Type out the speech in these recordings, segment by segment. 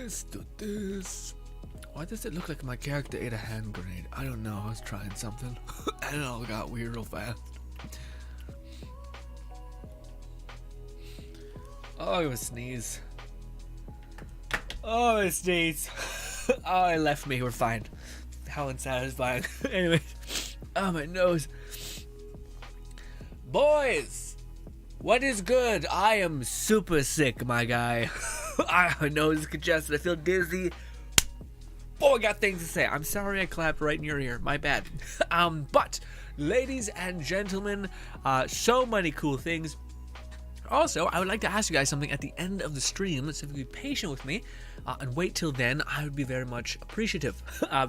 Let's do this. Why does it look like my character ate a hand grenade? I don't know. I was trying something. And it all got weird real fast. Oh, it was sneeze. Oh, it sneeze. Oh, it left me. We're fine. How unsatisfying. Anyway. Oh, my nose. Boys, what is good? I am super sick, my guy. My nose is congested. I feel dizzy. Oh, I got things to say. I'm sorry I clapped right in your ear. My bad. But, ladies and gentlemen, so many cool things. Also, I would like to ask you guys something at the end of the stream, so if you be patient with me and wait till then, I would be very much appreciative.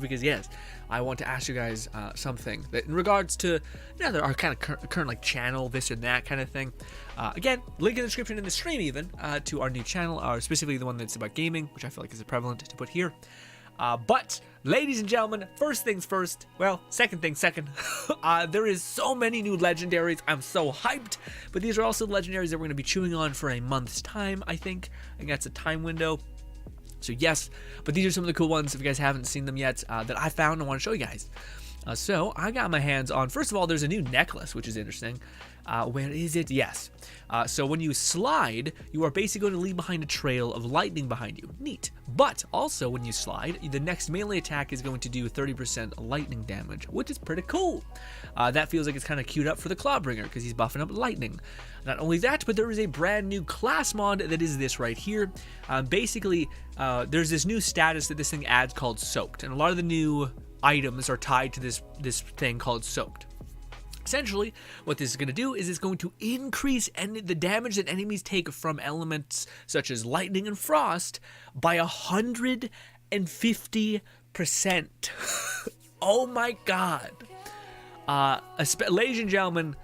Because yes, I want to ask you guys something that in regards to our kind of current like channel, this and that kind of thing. Again, link in the description in the stream even to our new channel, or specifically the one that's about gaming, which I feel like is prevalent to put here. But, ladies and gentlemen, first things first, well, second things second, there is so many new legendaries. I'm so hyped, but these are also legendaries that we're going to be chewing on for a month's time, I think that's a time window. So yes, but these are some of the cool ones, if you guys haven't seen them yet, that I found and want to show you guys. So, I got my hands on, first of all, there's a new necklace, which is interesting. Where is it? Yes. So when you slide, you are basically going to leave behind a trail of lightning behind you. Neat. But also when you slide, the next melee attack is going to do 30% lightning damage, which is pretty cool. That feels like it's kind of queued up for the Clawbringer because he's buffing up lightning. Not only that, but there is a brand new class mod that is this right here. Basically, there's this new status that this thing adds called Soaked, and a lot of the new items are tied to this thing called Soaked. Essentially, what this is going to do is it's going to increase the damage that enemies take from elements such as lightning and frost by 150%. Oh my god. Ladies and gentlemen,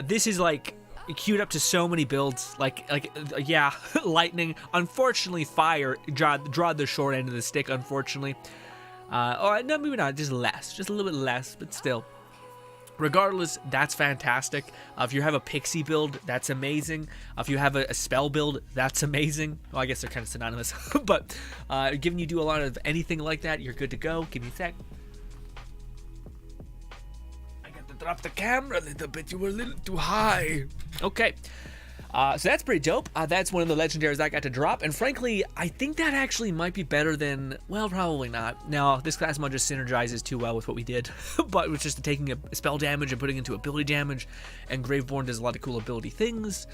this is like queued up to so many builds. Yeah, lightning. Unfortunately, fire draw the short end of the stick, unfortunately. Or no, maybe not, just a little bit less, but still. Regardless, that's fantastic. If you have a pixie build, that's amazing. If you have a spell build, that's amazing. Well, I guess they're kind of synonymous. But given you do a lot of anything like that, you're good to go. Give me a sec. I got to drop the camera a little bit. You were a little too high. Okay. So that's pretty dope. That's one of the legendaries I got to drop, and frankly, I think that actually might be better than, well, probably not. Now, this class mod just synergizes too well with what we did, but it was just taking a spell damage and putting it into ability damage, and Graveborn does a lot of cool ability things,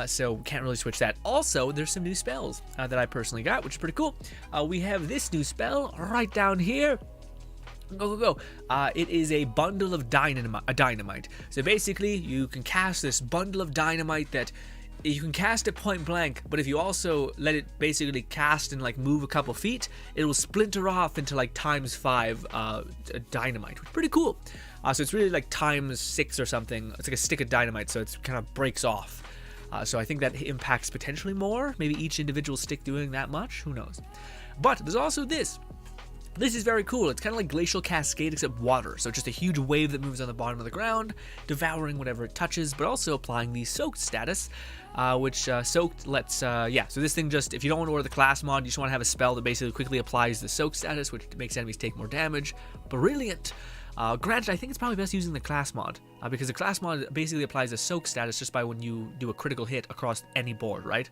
so can't really switch that. Also, there's some new spells that I personally got, which is pretty cool. We have this new spell right down here. Go. It is a bundle of dynamite. So basically, you can cast this bundle of dynamite that you can cast at point blank, but if you also let it basically cast and like move a couple feet, it will splinter off into like ×5 dynamite, which is pretty cool. So it's really like ×6 or something. It's like a stick of dynamite, so it kind of breaks off. So I think that impacts potentially more. Maybe each individual stick doing that much. Who knows? But there's also this. This is very cool. It's kind of like Glacial Cascade except water. So just a huge wave that moves on the bottom of the ground, devouring whatever it touches, but also applying the Soaked status, which Soaked lets, so this thing just, if you don't want to order the class mod, you just want to have a spell that basically quickly applies the Soaked status, which makes enemies take more damage. Brilliant. Granted, I think it's probably best using the class mod, because the class mod basically applies a Soaked status just by when you do a critical hit across any board, right?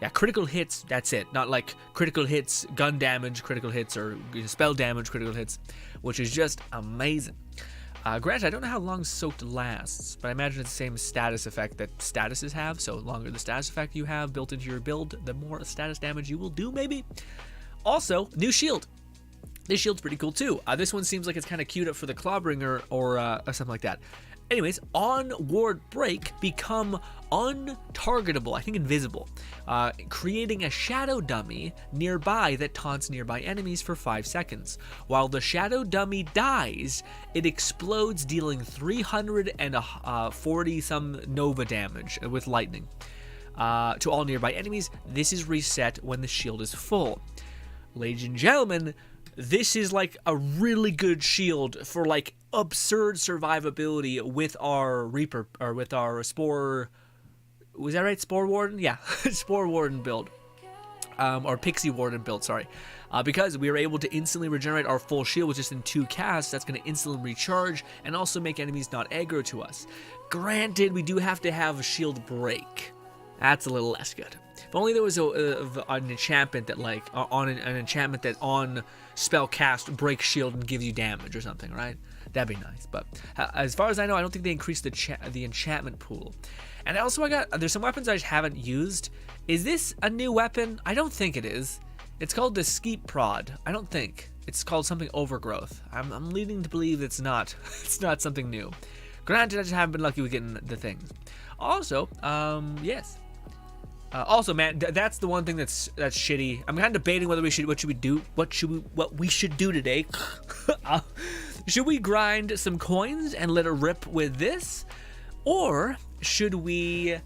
Yeah, critical hits, that's it. Not like critical hits, gun damage, critical hits, or spell damage, critical hits, which is just amazing. Granted, I don't know how long Soaked lasts, but I imagine it's the same status effect that statuses have, so the longer the status effect you have built into your build, the more status damage you will do, maybe. Also, new shield. This shield's pretty cool, too. This one seems like it's kind of queued up for the Clawbringer or something like that. Anyways, on ward break, become untargetable, I think invisible, creating a shadow dummy nearby that taunts nearby enemies for 5 seconds. While the shadow dummy dies, it explodes, dealing 340 some Nova damage with lightning to all nearby enemies. This is reset when the shield is full. Ladies and gentlemen, this is like a really good shield for like absurd survivability with our Reaper, or with our Spore, was that right? Spore Warden? Yeah, Spore Warden build. or Pixie Warden build, sorry. Because we are able to instantly regenerate our full shield with just in 2 casts. That's going to instantly recharge and also make enemies not aggro to us. Granted, we do have to have a shield break. That's a little less good. If only there was an enchantment that like an enchantment that on spell cast breaks shield and gives you damage or something, right? That'd be nice. But as far as I know, I don't think they increased the enchantment pool. And also there's some weapons I just haven't used. Is this a new weapon? I don't think it is. It's called the Skeep Prod. I don't think. It's called something Overgrowth. I'm leading to believe it's not. It's not something new. Granted, I just haven't been lucky with getting the things. Also, yes. Also, man, that's the one thing that's shitty. I'm kind of debating whether what should we do today. Should we grind some coins and let it rip with this, or should we?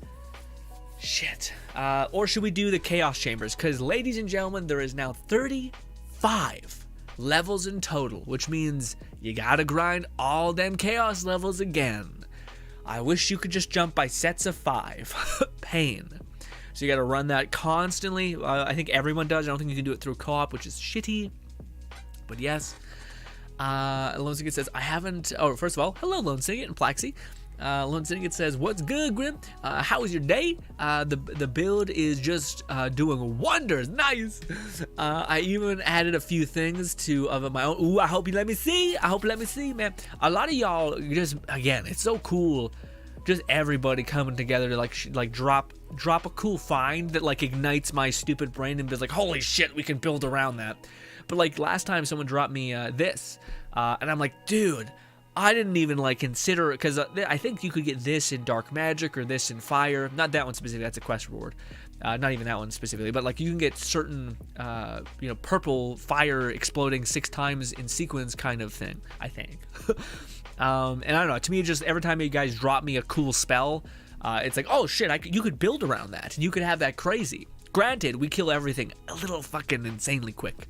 Or should we do the Chaos Chambers? Because, ladies and gentlemen, there is now 35 levels in total, which means you gotta grind all them Chaos levels again. I wish you could just jump by sets of 5. Pain. So you gotta run that constantly. I think everyone does. I don't think you can do it through co-op, which is shitty. But yes. Lone Syndicate says, I haven't... Oh, first of all, hello, Lone Syndicate and Plaxi. Lone Syndicate says, what's good, Grim? How was your day? The build is just doing wonders. Nice. I even added a few things of my own. Ooh, I hope you let me see. Man. A lot of y'all just, again, it's so cool. Just everybody coming together to like drop a cool find that like ignites my stupid brain and be like, holy shit, we can build around that. But like last time someone dropped me this, and I'm like, dude, I didn't even like consider it, because I think you could get this in Dark Magic or this in Fire. Not that one specifically, that's a quest reward. Not even that one specifically, but like you can get certain, purple fire exploding 6 times in sequence kind of thing, I think. And I don't know, to me, just every time you guys drop me a cool spell, it's like, oh shit, you could build around that, and you could have that crazy. Granted, we kill everything a little fucking insanely quick,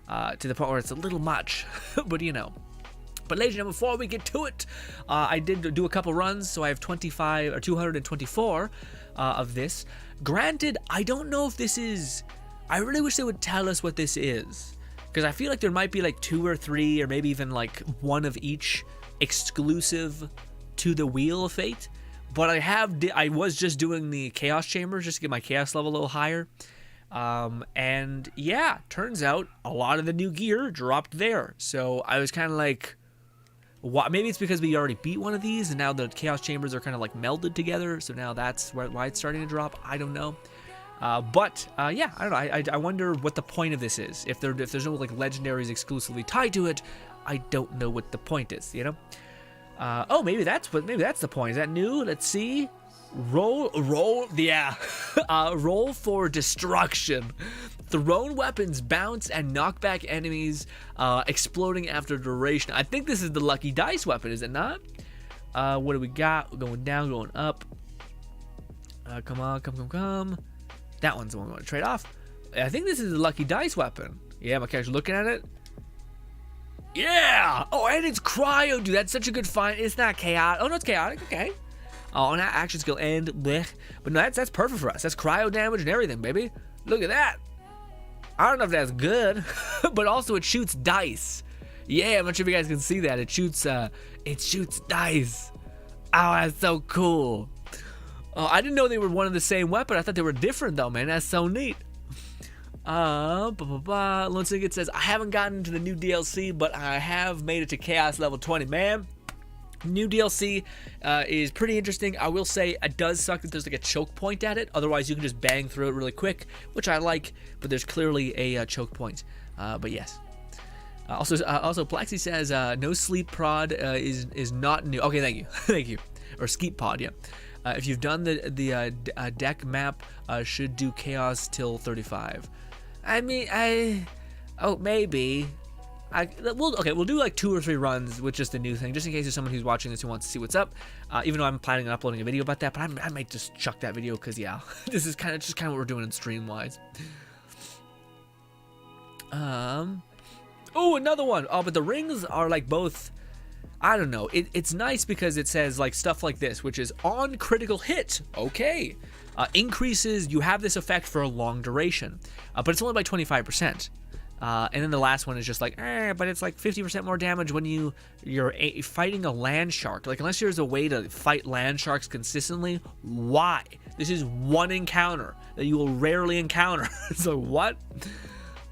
to the point where it's a little much, but you know. But ladies and gentlemen, before we get to it, I did do a couple runs, so I have 224 of this. Granted, I don't know if this is... I really wish they would tell us what this is, because I feel like there might be like 2 or 3, or maybe even like 1 of each exclusive to the Wheel of Fate. But I was just doing the Chaos Chambers just to get my Chaos level a little higher. And yeah, turns out a lot of the new gear dropped there. So I was kind of like... Maybe it's because we already beat one of these, and now the Chaos Chambers are kind of like melded together, so now that's why it's starting to drop. I don't know. Yeah, I don't know. I wonder what the point of this is. If there's no like legendaries exclusively tied to it, I don't know what the point is, you know? Oh, maybe that's the point. Is that new? Let's see. Roll, yeah. Roll for destruction. Thrown weapons bounce and knock back enemies, exploding after duration. I think this is the lucky dice weapon, is it not? What do we got? Going down, going up. Come on, come. That one's the one we want to trade off. I think this is the lucky dice weapon. Yeah, my character's looking at it. Yeah! Oh, and it's cryo, dude. That's such a good find. It's not chaotic. Oh, no, it's chaotic. Okay. Oh, and that action skill and blech. But no, that's perfect for us. That's cryo damage and everything, baby. Look at that. I don't know if that's good, but also it shoots dice. Yeah, I'm not sure if you guys can see that. It shoots dice. Oh, that's so cool. Oh, I didn't know they were one and the same weapon. I thought they were different though, man. That's so neat. Lone Syndicate says, I haven't gotten into the new DLC, but I have made it to Chaos level 20, man. New DLC is pretty interesting. I will say it does suck that there's like a choke point at it. Otherwise, you can just bang through it really quick, which I like. But there's clearly a choke point. But yes. Also, Plaxi says no sleep prod is not new. Okay, thank you, thank you. Or skeep pod, yeah. If you've done the deck map, should do chaos till 35. I mean, maybe. We'll do like 2 or 3 runs with just the new thing, just in case there's someone who's watching this who wants to see what's up. Even though I'm planning on uploading a video about that, but I might just chuck that video because yeah, this is kind of what we're doing in stream wise. Oh, another one. Oh, but the rings are like both. I don't know. It's nice because it says like stuff like this, which is on critical hit. Okay. Increases, you have this effect for a long duration, but it's only by 25%. And then the last one is just like, but it's like 50% more damage when you're fighting a land shark. Like, unless there's a way to fight land sharks consistently, why? This is one encounter that you will rarely encounter. So what?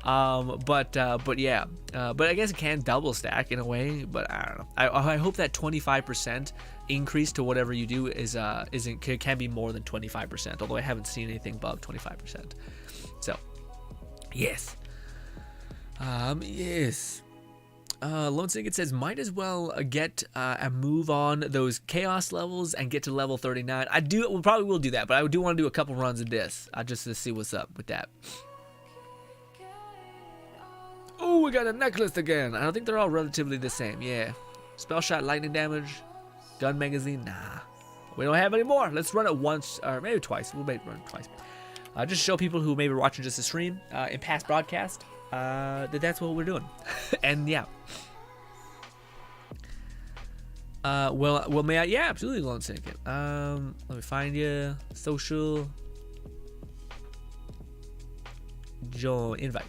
But yeah, but I guess it can double stack in a way, but I don't know. I hope that 25% increase to whatever you do can be more than 25%, although I haven't seen anything above 25%. So, yes. Yes. Lone Syndicate says, might as well get a move on those chaos levels and get to level 39. We probably will do that, but I do want to do a couple runs of this, just to see what's up with that. Oh, we got a necklace again. I don't think they're all relatively the same. Yeah. Spell shot, lightning damage, gun magazine. Nah. We don't have any more. Let's run it once, or maybe twice. We'll maybe run it twice. Just to show people who may be watching just a stream in past broadcast that's what we're doing. And yeah. Well, may I? Yeah, absolutely, Lone Syndicate. Let me find you. Social. Join invite.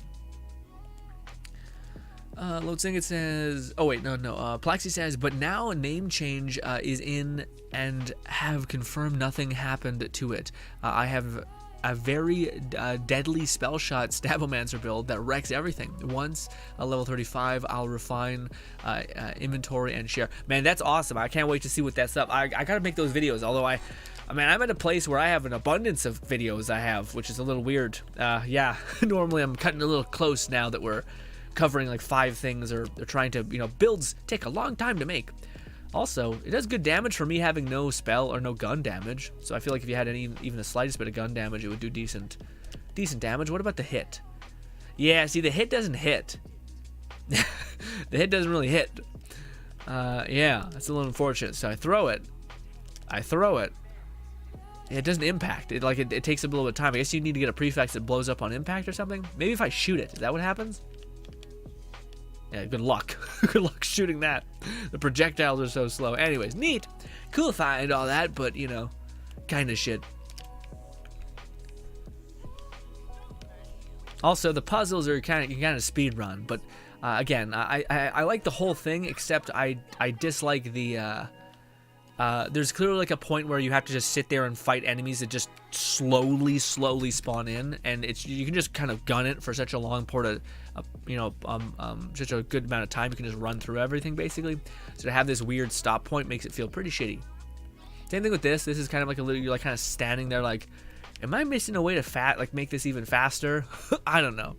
Lone Syndicate says, oh wait, no. Plexi says, but now a name change is in and have confirmed nothing happened to it. I have a very deadly spell shot Stabomancer build that wrecks everything. Once level 35, I'll refine inventory and share. Man, that's awesome. I can't wait to see what that's up. I gotta make those videos, although I mean, I'm at a place where I have an abundance of videos I have, which is a little weird. Yeah, normally I'm cutting a little close now that we're covering like 5 things or trying to, builds take a long time to make. Also, it does good damage for me having no spell or no gun damage. So I feel like if you had even the slightest bit of gun damage, it would do decent damage. What about the hit? Yeah, see, the hit doesn't hit. The hit doesn't really hit. Yeah, that's a little unfortunate. So I throw it. It doesn't impact. It takes a little bit of time. I guess you need to get a prefix that blows up on impact or something. Maybe if I shoot it, is that what happens? Yeah, good luck. Good luck shooting that. The projectiles are so slow. Anyways, neat. Cool find, all that, but, kind of shit. Also, the puzzles are kind of speed run, but again, I like the whole thing, except I dislike the there's clearly like a point where you have to just sit there and fight enemies that just slowly spawn in, and you can just kind of gun it for such a long such a good amount of time. You can just run through everything basically. So to have this weird stop point makes it feel pretty shitty. Same thing with this. This is kind of like you're like kind of standing there like, am I missing a way to make this even faster? I don't know.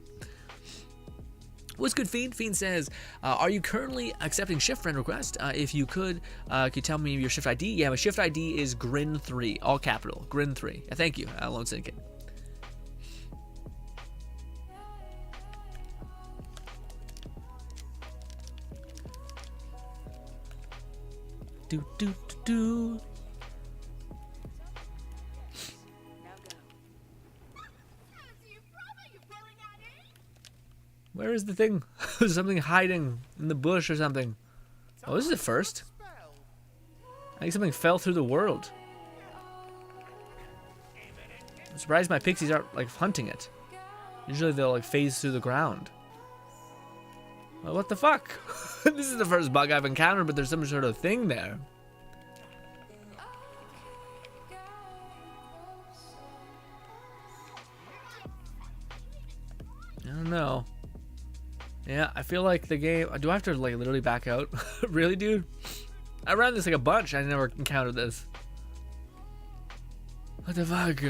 What's good, Fiend? Fiend says, are you currently accepting shift friend request? If you could you tell me your shift ID? Yeah, my shift ID is GRINN3, all capital, GRINN3. Yeah, thank you, Lone Syndicate. Do. Where is the thing? There's something hiding in the bush or something. Oh, this is the first. I think something fell through the world. I'm surprised my pixies aren't like hunting it. Usually they'll like phase through the ground. Well, what the fuck? This is the first bug I've encountered, but there's some sort of thing there. I don't know. Yeah, I feel like the game... Do I have to like literally back out? Really, dude? I ran this like a bunch. I never encountered this. What the fuck?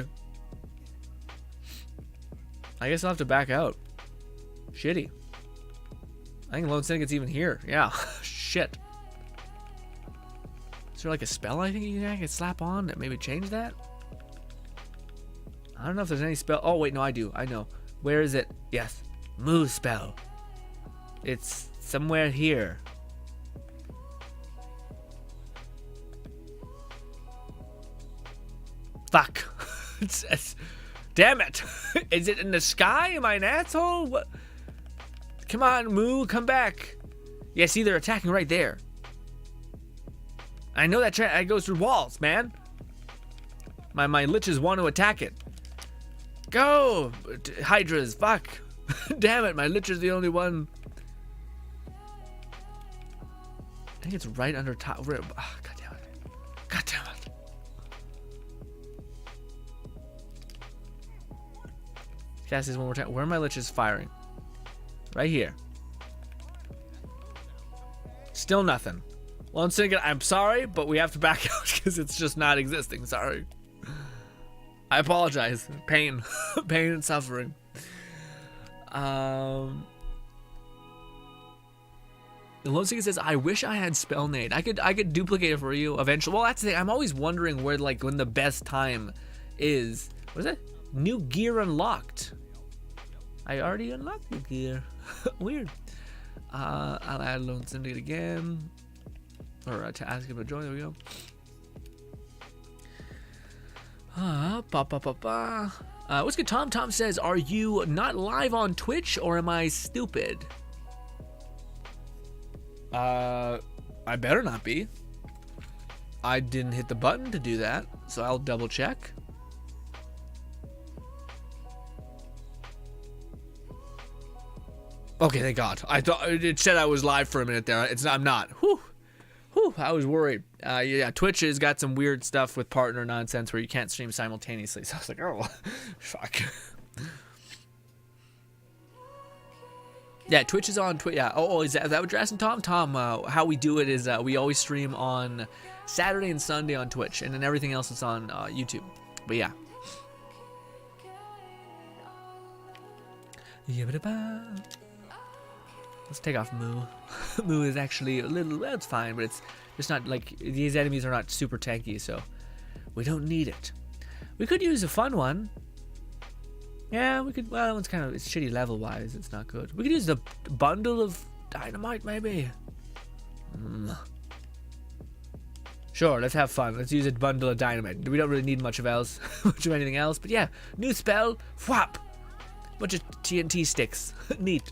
I guess I'll have to back out. Shitty. I think Lone Syndicate's even here. Yeah. Shit. Is there like a spell I think you can slap on that maybe change that? I don't know if there's any spell. Oh, wait, no, I do. I know. Where is it? Yes. Move spell. It's somewhere here. Fuck. Damn it. Is it in the sky? Am I an asshole? What? Come on, Moo, come back. Yeah, see, they're attacking right there. I know that it goes through walls, man. My liches want to attack it. Go! Hydras, fuck. Damn it, my lich is the only one. I think it's right under top. Oh, God damn it. God damn it. Cast this one more time. Where are my liches firing? Right here. Still nothing. Well, I'm sorry, but we have to back out because it's just not existing. Sorry. I apologize. Pain. Pain and suffering. The Lone Seeker says, I wish I had Spell Nade. I could duplicate it for you eventually. Well, that's the thing. I'm always wondering where, like, when the best time is. What is that? New gear unlocked. I already unlocked new gear. Weird. I'll add Lone Syndicate again. Or to ask him to join. There we go. What's good, Tom? Tom says, are you not live on Twitch or am I stupid? I better not be. I didn't hit the button to do that, so I'll double check. Okay, thank God. I thought it said I was live for a minute there. I'm not. Whew. I was worried. Yeah, Twitch has got some weird stuff with partner nonsense where you can't stream simultaneously. So I was like, oh, fuck. Yeah, Twitch is on Twitch. Yeah. Oh, is that what you're asking, Tom? Tom, how we do it is we always stream on Saturday and Sunday on Twitch, and then everything else is on YouTube. But yeah. Let's take off Moo. Moo is actually a little, well, it's fine, but it's not like, these enemies are not super tanky, so we don't need it. We could use a fun one. Yeah, we could, well, that one's kind of, it's shitty level-wise, it's not good. We could use the bundle of dynamite, maybe. Sure, let's have fun. Let's use a bundle of dynamite. We don't really need much of anything else, but yeah, new spell, whap. Bunch of TNT sticks. Neat.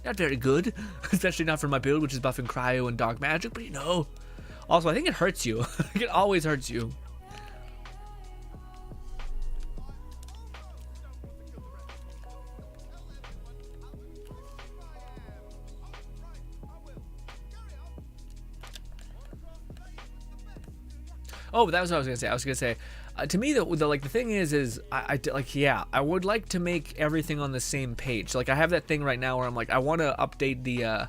Not very good, especially not for my build, which is buffing cryo and dog magic, but you know. Also, I think it hurts you. It always hurts you. Oh, but that was what I was gonna say. I was gonna say, to me, the thing is I would like to make everything on the same page. So, like, I have that thing right now where I'm like, I want to update the.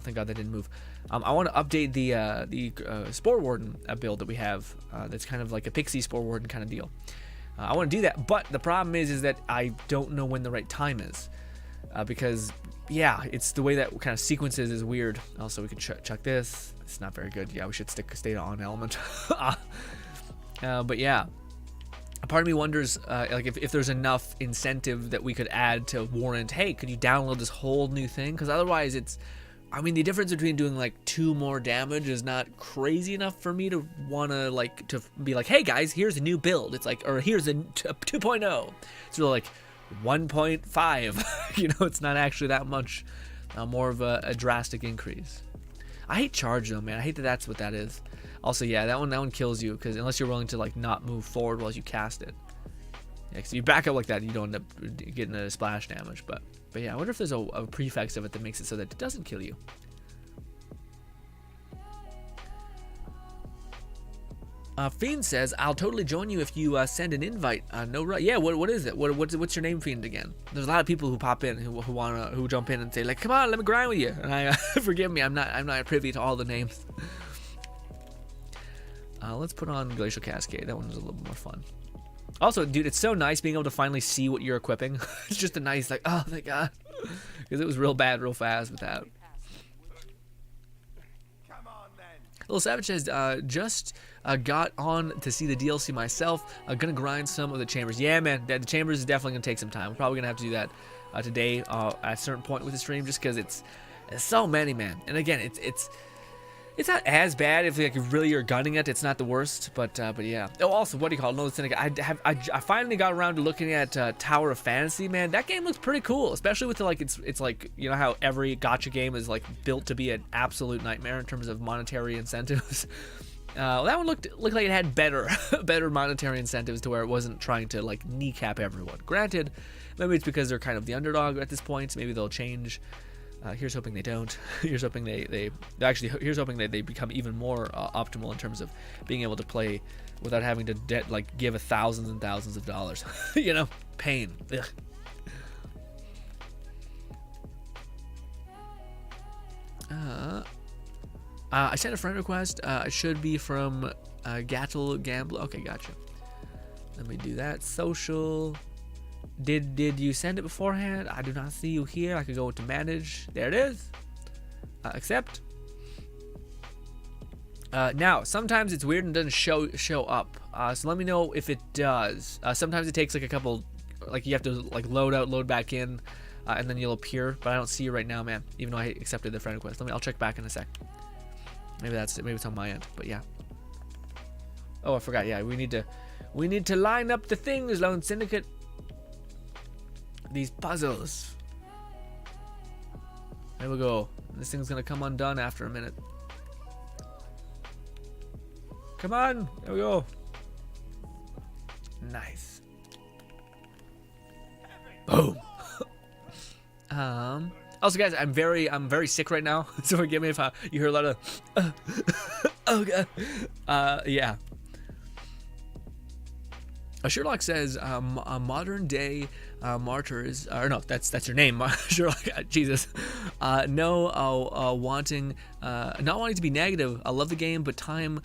Thank God that didn't move. I want to update the Spore Warden build that we have. That's kind of like a Pixie Spore Warden kind of deal. I want to do that, but the problem is that I don't know when the right time is, because yeah, it's the way that kind of sequences is weird. Also, we could chuck this. It's not very good. Yeah, we should stay on element. But yeah, a part of me wonders, like if there's enough incentive that we could add to warrant, hey, could you download this whole new thing? Because otherwise, I mean, the difference between doing like 2 more damage is not crazy enough for me to want to be like, hey guys, here's a new build. It's like, or here's a 2.0. It's really like 1.5. You know, it's not actually that much more of a drastic increase. I hate charge though, man. I hate that that's what that is. Also, yeah, that one kills you, because unless you're willing to like not move forward while you cast it. Yeah, because you back up like that, you don't end up getting a splash damage. But yeah, I wonder if there's a prefix of it that makes it so that it doesn't kill you. Fiend says, I'll totally join you if you send an invite. Yeah, what is it? What's your name, Fiend, again? There's a lot of people who pop in who jump in and say like, come on, let me grind with you. And I forgive me, I'm not privy to all the names. Let's put on Glacial Cascade. That one's a little more fun. Also, dude, it's so nice being able to finally see what you're equipping. It's just a nice, like, oh my god, because it was real bad real fast with that. Little Savage says, just got on to see the DLC myself. Gonna grind some of the chambers. Yeah, man, the chambers is definitely gonna take some time. We're probably gonna have to do that today at a certain point with the stream, just because it's so many, man. And again, it's not as bad if like really you're gunning it. It's not the worst, but yeah. Oh, also, what do you call it? No, I finally got around to looking at Tower of Fantasy, man. That game looks pretty cool, especially with the, like, it's like, you know how every gacha game is like built to be an absolute nightmare in terms of monetary incentives. Well, that one looked like it had better better monetary incentives to where it wasn't trying to like kneecap everyone. Granted, maybe it's because they're kind of the underdog at this point. Maybe they'll change. Here's hoping they don't. Here's hoping here's hoping that they become even more optimal in terms of being able to play without having to give thousands and thousands of dollars. You know, pain. Ugh. I sent a friend request. It should be from Gattle Gambler. Okay, gotcha. Let me do that. Social. Did you send it beforehand? I do not see you here. I could go to manage. There it is. Accept. Now, sometimes it's weird and doesn't show up. So let me know if it does. Sometimes it takes like a couple, like you have to like load out, load back in, and then you'll appear. But I don't see you right now, man. Even though I accepted the friend request. I'll check back in a sec. Maybe that's it. Maybe it's on my end. But yeah. Oh, I forgot. Yeah, we need to line up the things, Lone Syndicate. These puzzles. There we go. This thing's gonna come undone after a minute. Come on. There we go. Nice. Boom. Also, guys, I'm very sick right now, so forgive me if you hear a lot of. Oh god. Yeah. Sherlock says, modern day martyrs, or no, that's your name, Sherlock. Jesus. Not wanting to be negative. I love the game, but time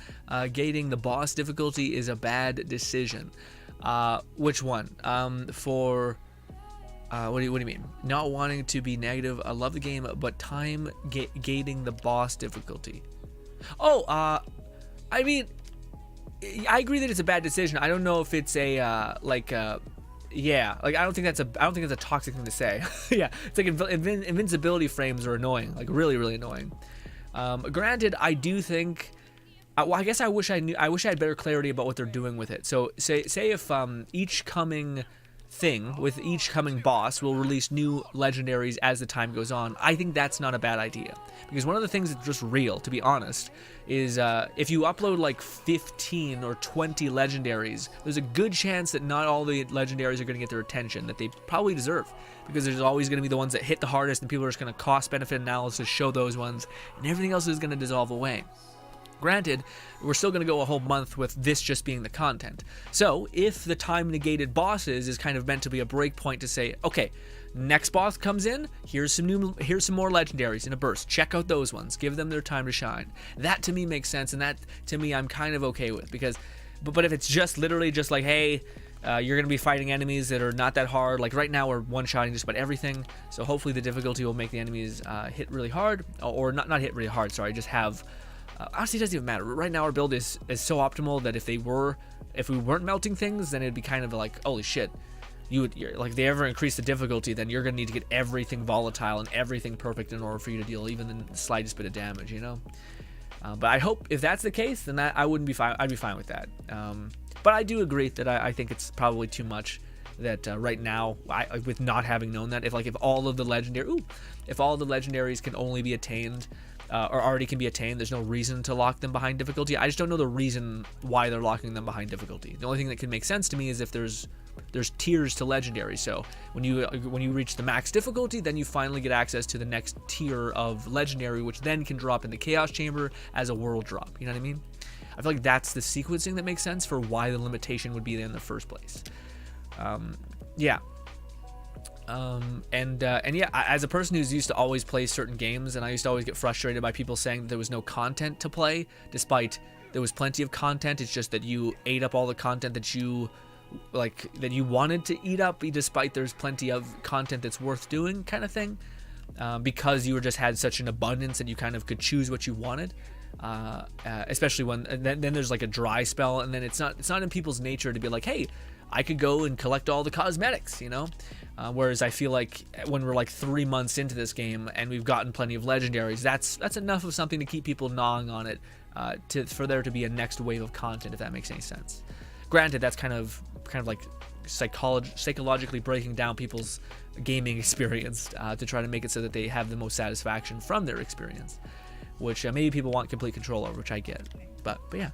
gating the boss difficulty is a bad decision. Which one? What do you mean? Not wanting to be negative. I love the game, but time gating the boss difficulty. Oh, I mean, I agree that it's a bad decision. I don't know if it's a yeah, like I don't think that's a toxic thing to say. Yeah, it's like invincibility frames are annoying, like really annoying. Granted, I do think. Well, I guess I wish I had better clarity about what they're doing with it. So say if each coming thing with each coming boss will release new legendaries as the time goes on, I think that's not a bad idea, because one of the things that's just real, to be honest, is if you upload like 15 or 20 legendaries, there's a good chance that not all the legendaries are going to get their attention that they probably deserve, because there's always going to be the ones that hit the hardest, and people are just going to cost benefit analysis show those ones, and everything else is going to dissolve away. Granted, we're still going to go a whole month with this just being the content. So if the time negated bosses is kind of meant to be a break point to say, okay, next boss comes in, here's some more legendaries in a burst. Check out those ones. Give them their time to shine. That to me makes sense, and that to me I'm kind of okay with, because but if it's just literally just like, hey, you're going to be fighting enemies that are not that hard. Like right now we're one-shotting just about everything. So hopefully the difficulty will make the enemies hit really hard, or not hit really hard, sorry, just have honestly, it doesn't even matter. Right now, our build is so optimal that if we weren't melting things, then it'd be kind of like, holy shit. Like, if they ever increase the difficulty, then you're gonna need to get everything volatile and everything perfect in order for you to deal even the slightest bit of damage, you know. But I hope if that's the case, then I wouldn't be fine. I'd be fine with that. But I do agree that I think it's probably too much. That right now, with not having known that, if all of the legendaries can only be attained. Or already can be attained, there's no reason to lock them behind difficulty. I just don't know the reason why they're locking them behind difficulty. The only thing that can make sense to me is if there's tiers to legendary. So when you reach the max difficulty, then you finally get access to the next tier of legendary, which then can drop in the Chaos Chamber as a world drop. You know what I mean? I feel like that's the sequencing that makes sense for why the limitation would be there in the first place. Yeah. And yeah, as a person who's used to always play certain games, and I used to always get frustrated by people saying that there was no content to play, despite there was plenty of content. It's just that you ate up all the content that you wanted to eat up, despite there's plenty of content that's worth doing, kind of thing, because you just had such an abundance that you kind of could choose what you wanted. Especially when then there's like a dry spell, and then it's not in people's nature to be like, hey, I could go and collect all the cosmetics, you know. Whereas I feel like when we're like 3 months into this game and we've gotten plenty of legendaries, that's enough of something to keep people gnawing on it, for there to be a next wave of content, if that makes any sense. Granted, that's kind of like psychologically breaking down people's gaming experience to try to make it so that they have the most satisfaction from their experience, which maybe people want complete control over, which I get. But yeah.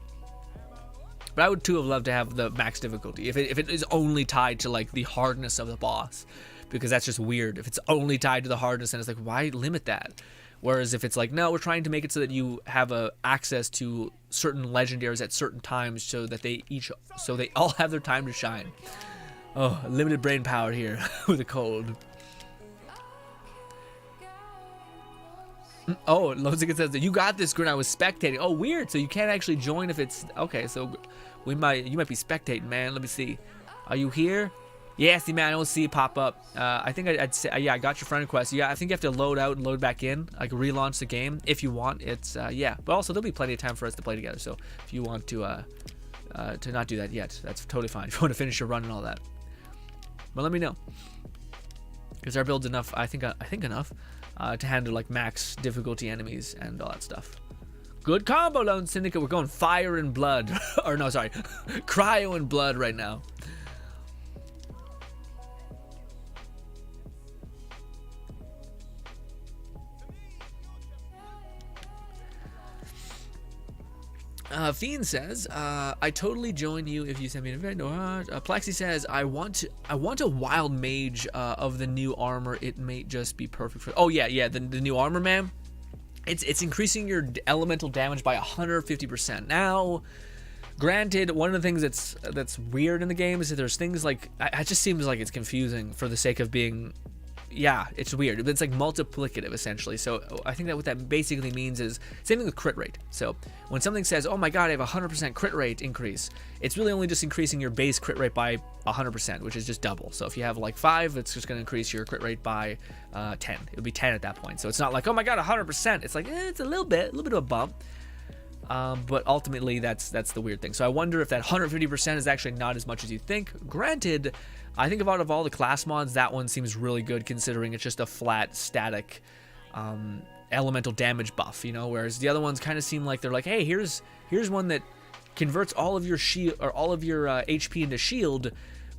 But I would too have loved to have the max difficulty if it is only tied to like the hardness of the boss, because that's just weird. If it's only tied to the hardness, and it's like, why limit that? Whereas if it's like, no, we're trying to make it so that you have access to certain legendaries at certain times, so that they all have their time to shine. Oh, limited brain power here with a cold. Oh, Lozic says that you got this, Grin. I was spectating. Oh, weird. So you can't actually join if it's okay. So you might be spectating, man. Let me see. Are you here? Yeah, see, man. I don't see it pop up. I think I'd say, yeah, I got your friend request. Yeah, I think you have to load out and load back in, like relaunch the game if you want. It's yeah, but also there'll be plenty of time for us to play together. So if you want to not do that yet, that's totally fine. If you want to finish your run and all that, but let me know, because our build's enough. I think enough. To handle like max difficulty enemies and all that stuff. Good combo, Lone Syndicate. We're going fire and blood. Or no, sorry. Cryo and blood right now. Fiend says, I totally join you if you send me an event. Plexi says, I want a wild mage of the new armor. It may just be perfect for. Oh yeah, the new armor, man. It's increasing your elemental damage by 150%. Now, granted, one of the things that's weird in the game is that there's things like it just seems like it's confusing for the sake of being. Yeah, it's weird. It's like multiplicative, essentially. So I think that what that basically means is same thing with crit rate. So when something says, oh my god, I have 100% crit rate increase, it's really only just increasing your base crit rate by 100%, which is just double. So if you have like 5, it's just going to increase your crit rate by 10. It would be 10 at that point. So it's not like, oh my god, 100%. It's like, it's a little bit of a bump. But ultimately, that's the weird thing. So I wonder if that 150% is actually not as much as you think. Granted, I think out of all the class mods, that one seems really good, considering it's just a flat, static, elemental damage buff, you know. Whereas the other ones kind of seem like they're like, hey, here's one that converts all of your shield or all of your HP into shield,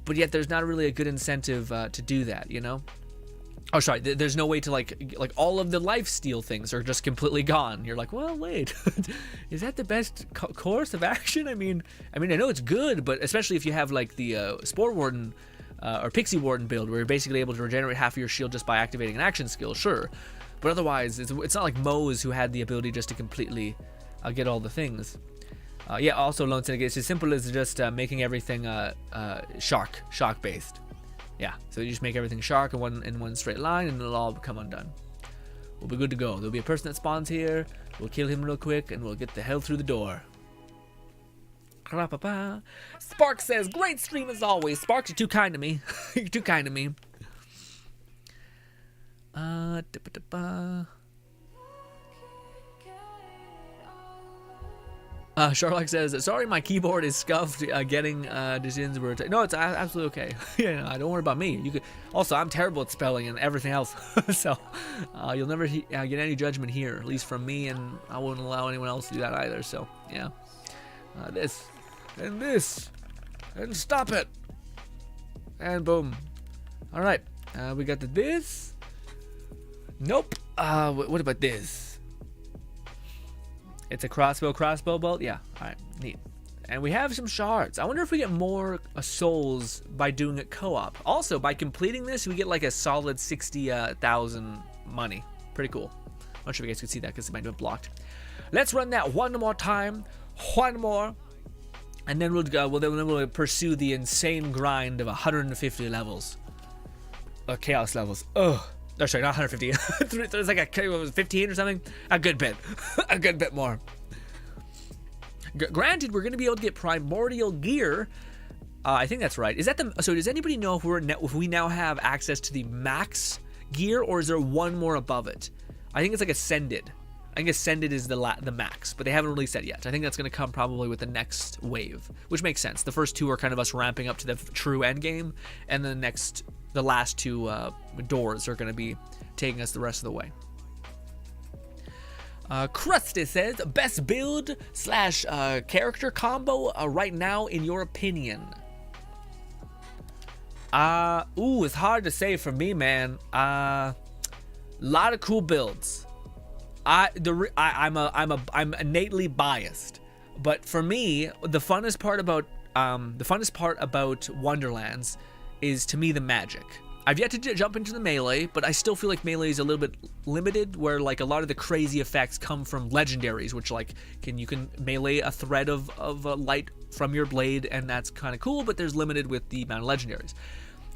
but yet there's not really a good incentive to do that, you know. Oh, sorry. There's no way to like all of the life steal things are just completely gone. You're like, well, wait, is that the best course of action? I mean, I know it's good, but especially if you have like the Spore Warden or Pixie Warden build, where you're basically able to regenerate half of your shield just by activating an action skill, sure. But otherwise, it's not like Moe's, who had the ability just to completely get all the things. Yeah. Also, Lone Syndicate, it's as simple as just making everything shark based. Yeah, so you just make everything shark in one straight line, and it'll all become undone. We'll be good to go. There'll be a person that spawns here. We'll kill him real quick, and we'll get the hell through the door. Spark says, great stream as always. Spark, you're too kind to me. You're too kind to me. Sharlock says, sorry, my keyboard is scuffed getting decisions were no, it's absolutely okay. Yeah, no, don't worry about me. You could also, I'm terrible at spelling and everything else. So you'll never get any judgment here, at least from me, and I wouldn't allow anyone else to do that either. So yeah, this and stop it, and boom. All right, we got this. Nope. What about this? It's a crossbow bolt? Yeah, alright, neat. And we have some shards. I wonder if we get more souls by doing it co-op. Also, by completing this, we get like a solid 60,000 money. Pretty cool. I'm not sure if you guys could see that because it might have been blocked. Let's run that one more time. One more. And then we'll pursue the insane grind of 150 levels. Chaos levels. Ugh. Oh, sorry, not 150. There's like a 15 or something. A good bit. A good bit more. Granted, we're going to be able to get primordial gear. I think that's right. Is that the? So does anybody know if we now have access to the max gear, or is there one more above it? I think it's like Ascended. I think Ascended is the max, but they haven't released that yet. I think that's going to come probably with the next wave, which makes sense. The first two are kind of us ramping up to the true end game, and then the last two doors are going to be taking us the rest of the way. Krusty says, best build / character combo right now in your opinion? It's hard to say for me, man. Lot of cool builds. I'm innately biased, But for me, the funnest part about Wonderlands is, to me, the magic. I've yet to jump into the melee, but I still feel like melee is a little bit limited, where like a lot of the crazy effects come from legendaries, which like you can melee a thread of light from your blade, and that's kind of cool, but there's limited with the amount of legendaries.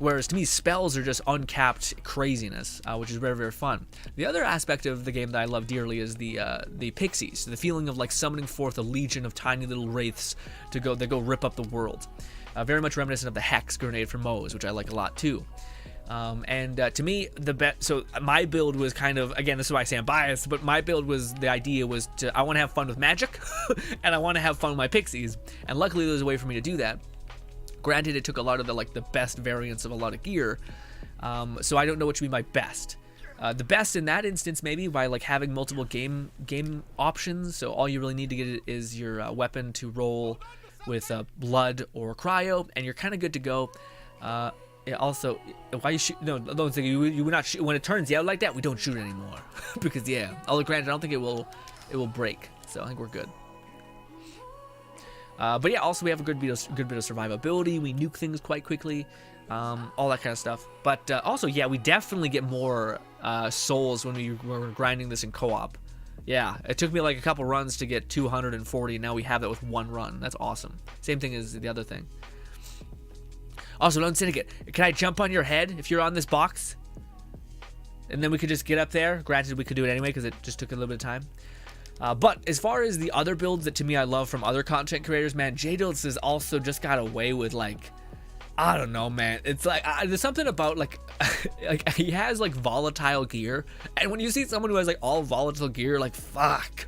Whereas to me, spells are just uncapped craziness, which is very, very fun. The other aspect of the game that I love dearly is the pixies, the feeling of like summoning forth a legion of tiny little wraiths that go rip up the world. Very much reminiscent of the Hex grenade from Moe's, which I like a lot too. To me, so my build was kind of, again, this is why I say I'm biased, but my build was, the idea was I want to have fun with magic, and I want to have fun with my pixies, and luckily there's a way for me to do that. Granted, it took a lot of the best variants of a lot of gear, so I don't know which would be my best. The best in that instance, maybe by like having multiple game options, so all you really need to get is your weapon to roll with blood or cryo, and you're kind of good to go. Yeah, also, why you shoot? No, don't think you would not shoot when it turns yellow like that. We don't shoot anymore because yeah. Although granted, I don't think it will break, so I think we're good. But yeah, also we have a good bit of survivability. We nuke things quite quickly, all that kind of stuff. But also, yeah, we definitely get more souls when we're grinding this in co-op. Yeah, it took me like a couple runs to get 240. Now we have that with one run. That's awesome. Same thing as the other thing. Also, Lone Syndicate, can I jump on your head if you're on this box? And then we could just get up there. Granted, we could do it anyway because it just took a little bit of time. But as far as the other builds that to me I love from other content creators, man, J-Dilts has also just got away with like, I don't know, man. It's like there's something about like he has like volatile gear, and when you see someone who has like all volatile gear, like fuck,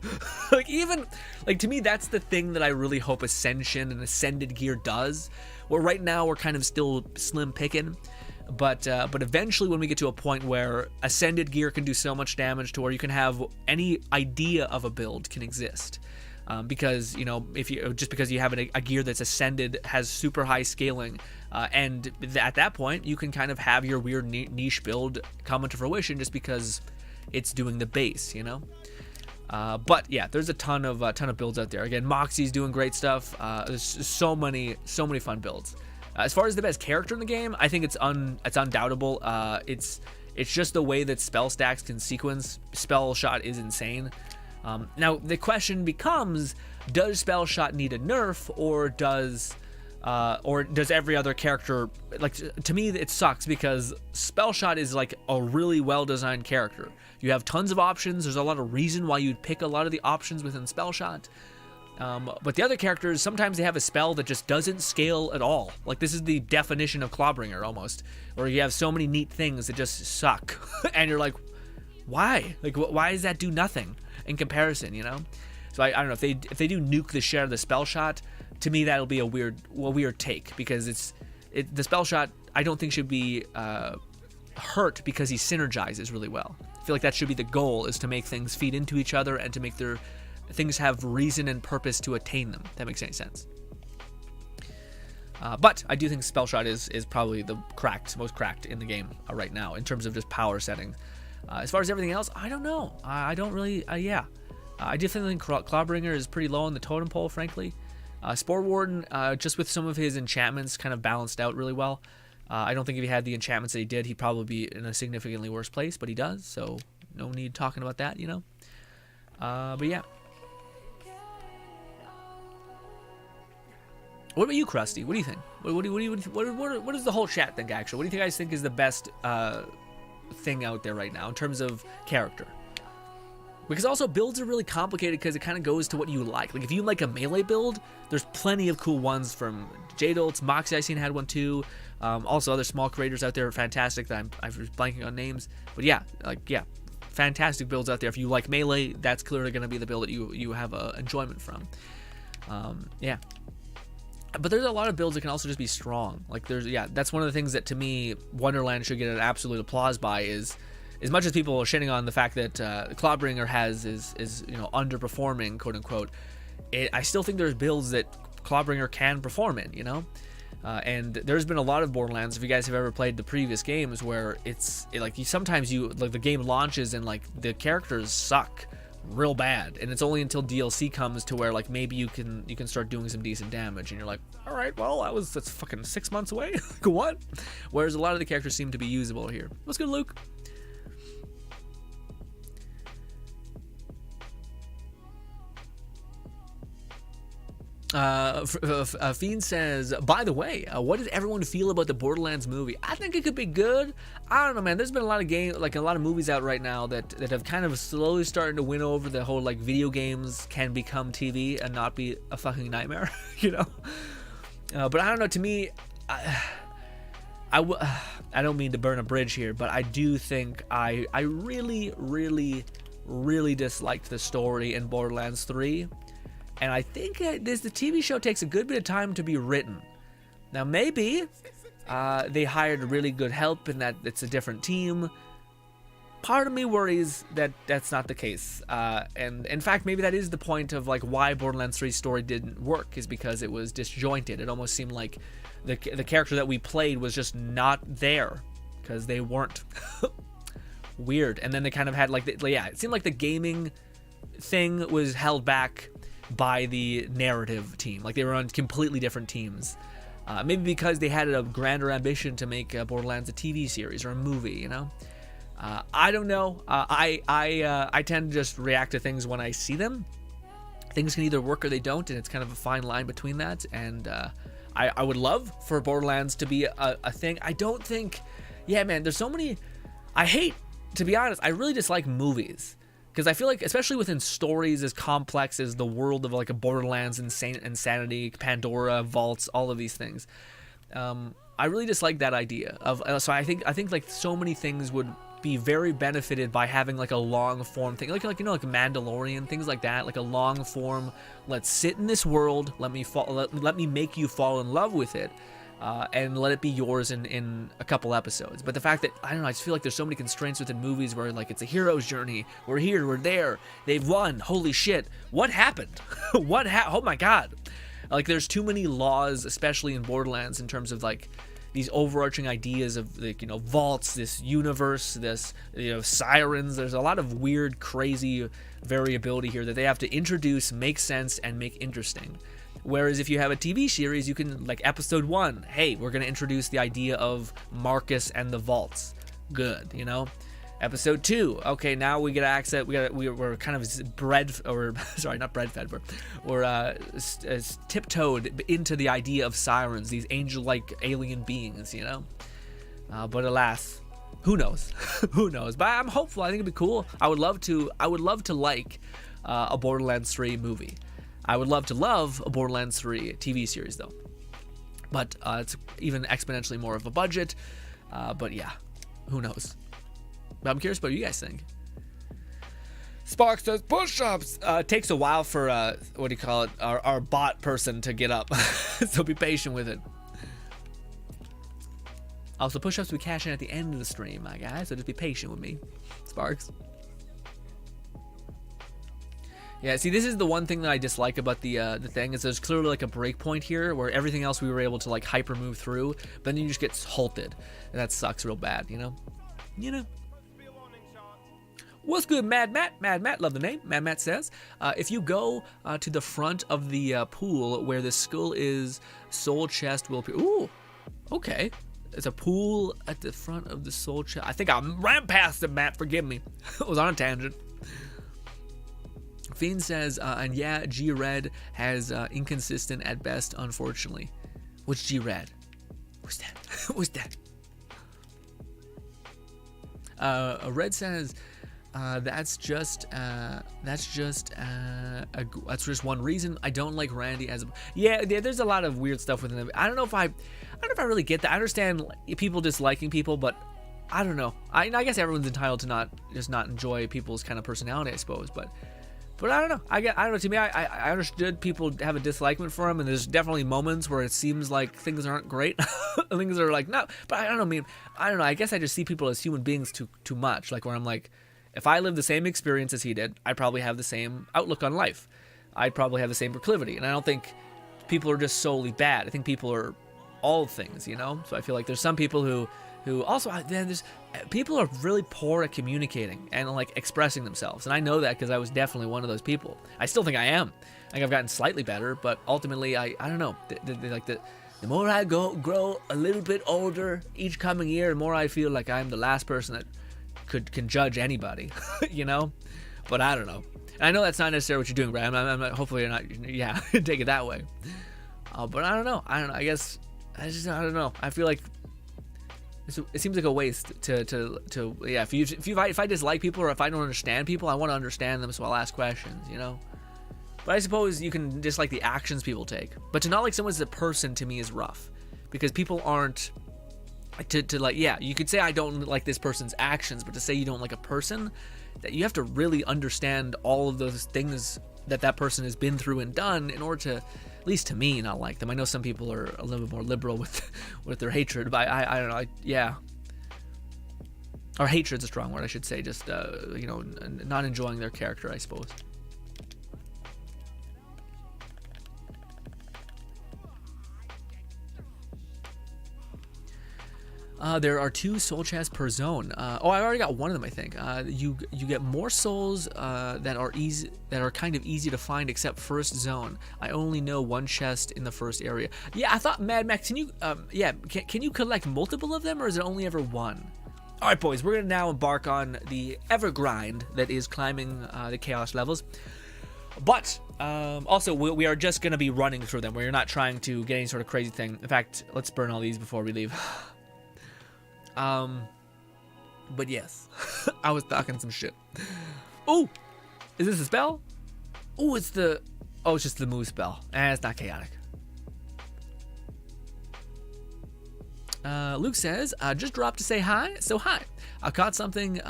like even like to me that's the thing that I really hope Ascension and Ascended gear does. Where right now we're kind of still slim picking, but eventually when we get to a point where Ascended gear can do so much damage to where you can have any idea of a build can exist. Because you know, if you just because you have a gear that's Ascended has super high scaling, and at that point you can kind of have your weird niche build come into fruition just because it's doing the base, you know. But yeah, there's a ton of builds out there. Again, Moxie's doing great stuff. There's so many fun builds. As far as the best character in the game, I think it's undoubtable. It's just the way that spell stacks can sequence. Spell Shot is insane. Now the question becomes, does Spell Shot need a nerf, or does every other character, like, to me it sucks because Spell Shot is like a really well designed character. You have tons of options. There's a lot of reason why you'd pick a lot of the options within Spell Shot. But the other characters, sometimes they have a spell that just doesn't scale at all. Like, this is the definition of Clawbringer almost, where you have so many neat things that just suck. And you're like, why? Like, why does that do nothing in comparison, you know? So I don't know, if they do nuke the share of the Spell Shot, to me that'll be a weird take, because the Spell Shot I don't think should be hurt because he synergizes really well. I feel like that should be the goal, is to make things feed into each other and to make their things have reason and purpose to attain them, if that makes any sense. But I do think Spell Shot is probably the most cracked in the game right now in terms of just power setting. As far as everything else, I don't know. I don't really, yeah. I definitely think Clawbringer is pretty low on the totem pole, frankly. Spore Warden, just with some of his enchantments, kind of balanced out really well. I don't think if he had the enchantments that he did, he'd probably be in a significantly worse place, but he does, so no need talking about that, you know. But yeah. What about you, Krusty? What do you think? What does the whole chat think, actually? What do you guys think is the best thing out there right now in terms of character? Because also builds are really complicated because it kind of goes to what you like. Like if you like a melee build, there's plenty of cool ones from J-Dilts. Moxie I seen had one too. Also other small creators out there are fantastic that I'm blanking on names. But yeah, fantastic builds out there. If you like melee, that's clearly going to be the build that you have enjoyment from. Yeah. But there's a lot of builds that can also just be strong. Like that's one of the things that to me Wonderland should get an absolute applause by, is as much as people are shitting on the fact that Clawbringer is you know, underperforming, quote unquote, I still think there's builds that Clawbringer can perform in, you know. And there's been a lot of Borderlands, if you guys have ever played the previous games, where sometimes the game launches and like the characters suck, real bad, and it's only until DLC comes to where like maybe you can start doing some decent damage, and you're like, all right, well that's fucking 6 months away. What? Whereas a lot of the characters seem to be usable here. What's good, Luke? Fiend says, by the way, what did everyone feel about the Borderlands movie? I think it could be good. I don't know, man. There's been a lot of a lot of movies out right now that have kind of slowly starting to win over the whole like video games can become TV and not be a fucking nightmare, you know. But I don't know. To me, I don't mean to burn a bridge here, but I do think I really, really, really disliked the story in Borderlands 3. And I think the TV show takes a good bit of time to be written. Now, maybe they hired really good help and that it's a different team. Part of me worries that that's not the case. And in fact, maybe that is the point of like why Borderlands 3's story didn't work, is because it was disjointed. It almost seemed like the character that we played was just not there because they weren't. Weird. And then they kind of had like, it seemed like the gaming thing was held back by the narrative team. Like they were on completely different teams. Maybe because they had a grander ambition to make Borderlands a TV series or a movie, you know? I don't know. I tend to just react to things when I see them. Things can either work or they don't, and it's kind of a fine line between that. And I would love for Borderlands to be a thing. I don't think... Yeah, man, there's so many... To be honest, I really dislike movies. Because I feel like, especially within stories as complex as the world of like a Borderlands, Insanity, Pandora, Vaults, all of these things, I really dislike that idea of. So I think like so many things would be very benefited by having like a long form thing, like you know, like Mandalorian, things like that, like a long form. Let's sit in this world. Let me make you fall in love with it. And let it be yours in a couple episodes. But the fact that, I don't know, I just feel like there's so many constraints within movies where like it's a hero's journey. We're here, we're there, they've won, holy shit. What happened? Oh my god. Like there's too many laws, especially in Borderlands, in terms of like these overarching ideas of like, you know, vaults, this universe, this, you know, sirens. There's a lot of weird, crazy variability here that they have to introduce, make sense, and make interesting. Whereas if you have a TV series, you can, like episode 1, hey, we're going to introduce the idea of Marcus and the vaults. Good, you know? Episode 2, okay, now we get access, we're kind of sorry, not bread-fed, we're tiptoed into the idea of sirens, these angel-like alien beings, you know? But alas, who knows? Who knows? But I'm hopeful. I think it'd be cool. I would love to like a Borderlands 3 movie. I would love to love a Borderlands 3 TV series, though. But it's even exponentially more of a budget. But yeah, who knows? But I'm curious what you guys think. Spark says push-ups. Takes a while for, what do you call it, our bot person to get up. So be patient with it. Also, push-ups we cash in at the end of the stream, my guys. So just be patient with me, Sparks. Yeah, see, this is the one thing that I dislike about the thing, is there's clearly like a break point here where everything else we were able to like hyper move through, but then you just get halted, and that sucks real bad, you know? You know? What's good, Mad Matt? Mad Matt, love the name. Mad Matt says, if you go to the front of the pool where the skull is, soul chest will appear. Ooh, okay. There's a pool at the front of the soul chest. I think I ran past it, Matt. Forgive me. I was on a tangent. Fiend says, and yeah, G-Red has inconsistent at best, unfortunately. What's G-Red? What's that? What's that? Red says, that's just one reason I don't like Randy as a... Yeah, there's a lot of weird stuff within him. I don't know if I really get that. I understand people disliking people, but I don't know. I guess everyone's entitled to not enjoy people's kind of personality, I suppose, but I don't know. I don't know. To me, I understood people have a disliking for him, and there's definitely moments where it seems like things aren't great. Things are like, no, but I don't know. I mean, I don't know. I guess I just see people as human beings too much. Like where I'm like, if I lived the same experience as he did, I'd probably have the same outlook on life. I'd probably have the same proclivity, and I don't think people are just solely bad. I think people are all things, you know. So I feel like there's some people who who also, then there's people are really poor at communicating and like expressing themselves, and I know that because I was definitely one of those people. I still think I am. I think I've gotten slightly better, but ultimately I don't know. The more I grow a little bit older each coming year, the more I feel like I'm the last person that can judge anybody, you know. But I don't know. And I know that's not necessarily what you're doing, Brad. I'm not, hopefully you're not. Yeah, take it that way. But I don't know. I guess I don't know. I feel like it seems like a waste to yeah. If I dislike people or if I don't understand people, I want to understand them, so I'll ask questions, you know. But I suppose you can dislike the actions people take. But to not like someone as a person, to me, is rough, because people aren't to like, yeah, you could say I don't like this person's actions, but to say you don't like a person, that you have to really understand all of those things that person has been through and done in order to, at least to me, not like them. I know some people are a little bit more liberal with their hatred, but I don't know, yeah. Or hatred's a strong word, I should say, just, you know, not enjoying their character, I suppose. There are 2 soul chests per zone. Oh, I already got one of them, I think. You get more souls that are kind of easy to find, except first zone. I only know 1 chest in the first area. Yeah, I thought, Mad Max, can you collect multiple of them, or is it only ever 1? All right, boys, we're gonna now embark on the ever grind that is climbing the chaos levels. But also, we are just gonna be running through them. We're not trying to get any sort of crazy thing. In fact, let's burn all these before we leave. But yes, I was talking some shit. Ooh, is this a spell? Ooh, it's just the move spell. It's not chaotic. Luke says, just dropped to say hi. So hi. I caught something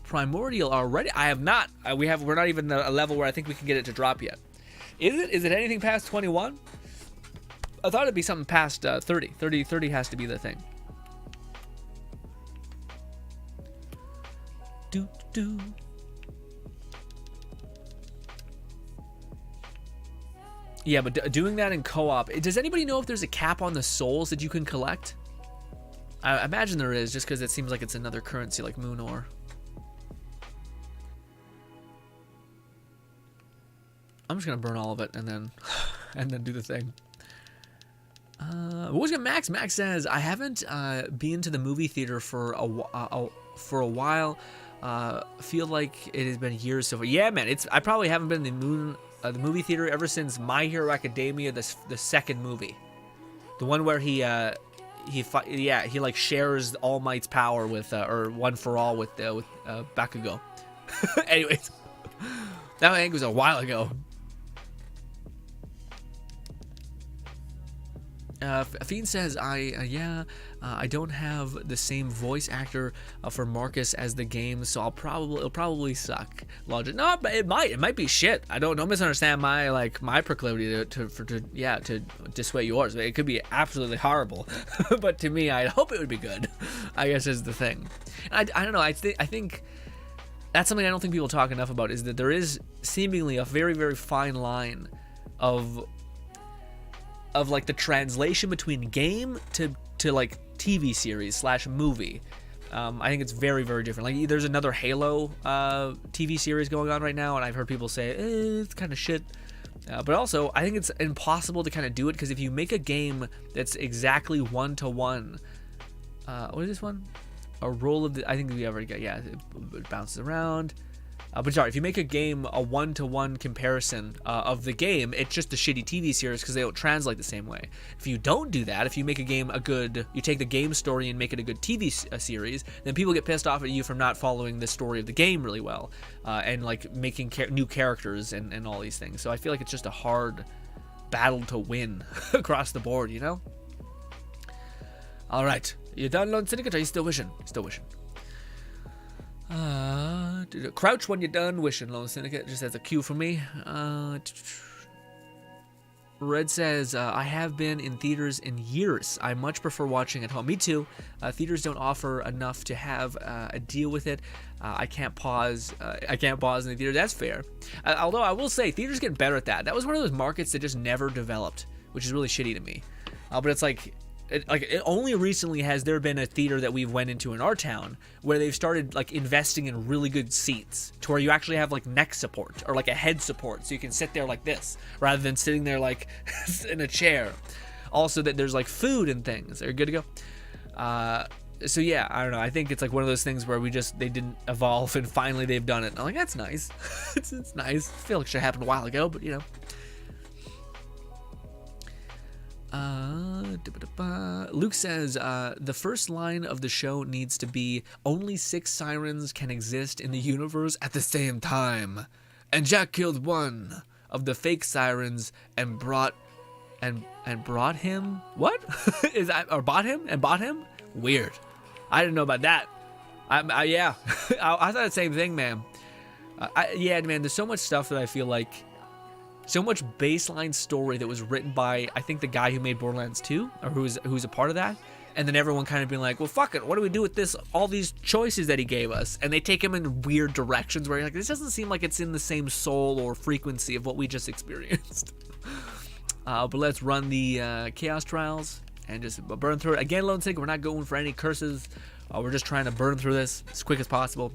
primordial already. I have not. We're not even at a level where I think we can get it to drop yet. Is it anything past 21? I thought it'd be something past 30. 30 has to be the thing. Do. Yeah, but doing that in co-op, does anybody know if there's a cap on the souls that you can collect? I imagine there is, just because it seems like it's another currency like moon ore. I'm just gonna burn all of it and then do the thing. What was it, Max? Max says, I haven't been to the movie theater for a while. Feel like it has been years so far. Yeah, man, I probably haven't been in the movie theater ever since My Hero Academia, the second movie, the one where he like shares All Might's power with or One for All with Bakugo. Anyways, that I think was a while ago. Fiend says, I don't have the same voice actor for Marcus as the game, so it'll probably suck. Logic. No, but it might be shit. Don't misunderstand my proclivity to dissuade yours. It could be absolutely horrible, but to me, I hope it would be good, I guess is the thing. And I don't know. I think that's something I don't think people talk enough about, is that there is seemingly a very, very fine line of like the translation between game to like TV series / movie. I think it's very, very different. Like, there's another Halo TV series going on right now, and I've heard people say it's kind of shit. But also, I think it's impossible to kind of do it, because if you make a game that's exactly 1-to-1, what is this one? A roll of the, I think we already got, yeah, it bounces around. But sorry, if you make a game a 1-to-1 comparison of the game, it's just a shitty TV series because they don't translate the same way. If you don't do that, if you make a game you take the game story and make it a good TV series, then people get pissed off at you for not following the story of the game really well, and like making new characters and all these things. So I feel like it's just a hard battle to win across the board, you know? All right, you done, Lone Syndicate? Or are you still wishing? Still wishing. Crouch when you're done wishing, Lone Syndicate, just as a cue for me. Red says, I have been in theaters in years. I much prefer watching at home. Me too. Theaters don't offer enough to have a deal with it. I can't pause in the theater. That's fair. Although I will say, theaters getting better at that. That was one of those markets that just never developed, which is really shitty to me. But it's like, only recently has there been a theater that we've went into in our town where they've started like investing in really good seats to where you actually have like neck support or like a head support, so you can sit there like this rather than sitting there like in a chair. Also that there's like food and things. Are you good to go? So yeah, I don't know. I think it's like one of those things where they didn't evolve and finally they've done it. And I'm like, that's nice. it's nice. I feel like it should have happened a while ago, but you know. Luke says, the first line of the show needs to be, only 6 sirens can exist in the universe at the same time. And Jack killed one of the fake sirens and brought him? What? Is that, or bought him? And bought him? Weird. I didn't know about that. Yeah. I thought the same thing, man. Yeah, man, there's so much stuff that I feel like, so much baseline story that was written by, I think, the guy who made Borderlands 2, or who's a part of that, and then everyone kind of being like, well, fuck it, what do we do with this, all these choices that he gave us? And they take him in weird directions where you're like, this doesn't seem like it's in the same soul or frequency of what we just experienced. But let's run the Chaos Trials and just burn through it. Again, Lone Sig, we're not going for any curses. We're just trying to burn through this as quick as possible.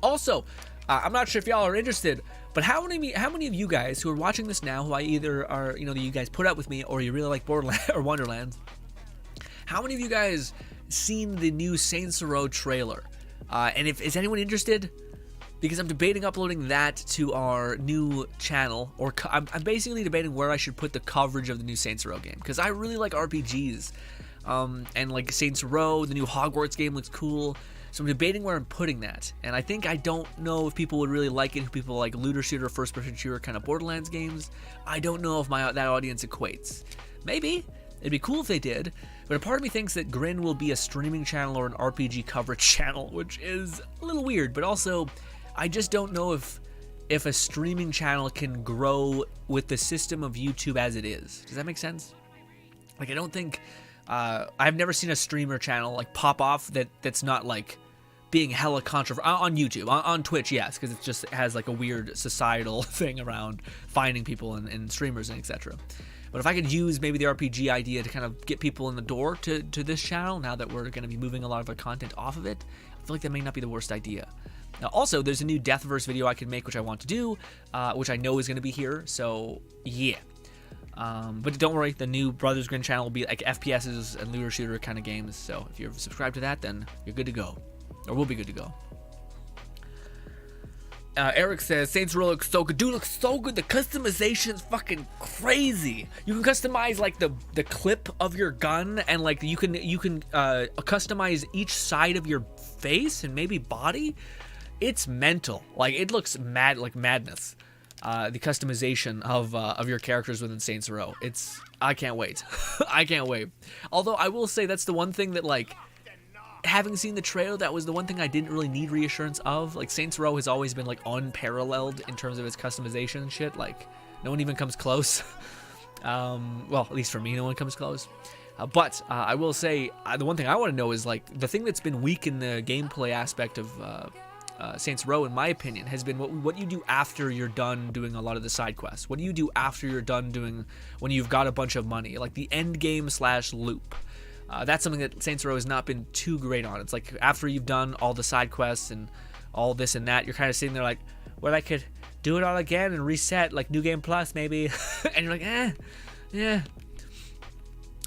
Also, I'm not sure if y'all are interested, but how many of you guys who are watching this now, who I either are, you know, that you guys put up with me, or you really like Borderlands or Wonderlands, how many of you guys seen the new Saints Row trailer? And is anyone interested? Because I'm debating uploading that to our new channel, or I'm basically debating where I should put the coverage of the new Saints Row game, because I really like RPGs. And like Saints Row, the new Hogwarts game looks cool. So I'm debating where I'm putting that. And I think I don't know if people would really like it, if people like looter shooter, first person shooter kind of Borderlands games. I don't know if that audience equates. Maybe. It'd be cool if they did. But a part of me thinks that GRINN will be a streaming channel or an RPG coverage channel, which is a little weird. But also, I just don't know if a streaming channel can grow with the system of YouTube as it is. Does that make sense? Like, I don't think... I've never seen a streamer channel like pop off that's not like being hella controversial on YouTube. On Twitch, yes, because it has like a weird societal thing around finding people and streamers and etc. But if I could use maybe the RPG idea to kind of get people in the door to this channel, now that we're going to be moving a lot of our content off of it, I feel like that may not be the worst idea. Now, also, there's a new Deathverse video I can make, which I want to do, which I know is going to be here, so yeah. But don't worry, the new Brothers Grin channel will be like FPSs and looter shooter kind of games, so if you're subscribed to that, then you're good to go. Or we'll be good to go. Eric says, Saints Row looks so good. Dude, looks so good. The customization is fucking crazy. You can customize like the clip of your gun, and like you can customize each side of your face and maybe body. It's mental. Like, it looks mad, like madness. The customization of your characters within Saints Row. I can't wait. I can't wait. Although I will say that's the one thing that, like, having seen the trailer, that was the one thing I didn't really need reassurance of. Like, Saints Row has always been like unparalleled in terms of its customization and shit. Like, no one even comes close. Well, at least for me, no one comes close. But I will say the one thing I want to know is, like, the thing that's been weak in the gameplay aspect of Saints Row, in my opinion, has been what you do after you're done doing a lot of the side quests. What do you do after you're done doing, when you've got a bunch of money, like the end game / loop? That's something that Saints Row has not been too great on. It's like after you've done all the side quests and all this and that, you're kind of sitting there like, well, I could do it all again and reset, like New Game Plus maybe, and you're like, yeah.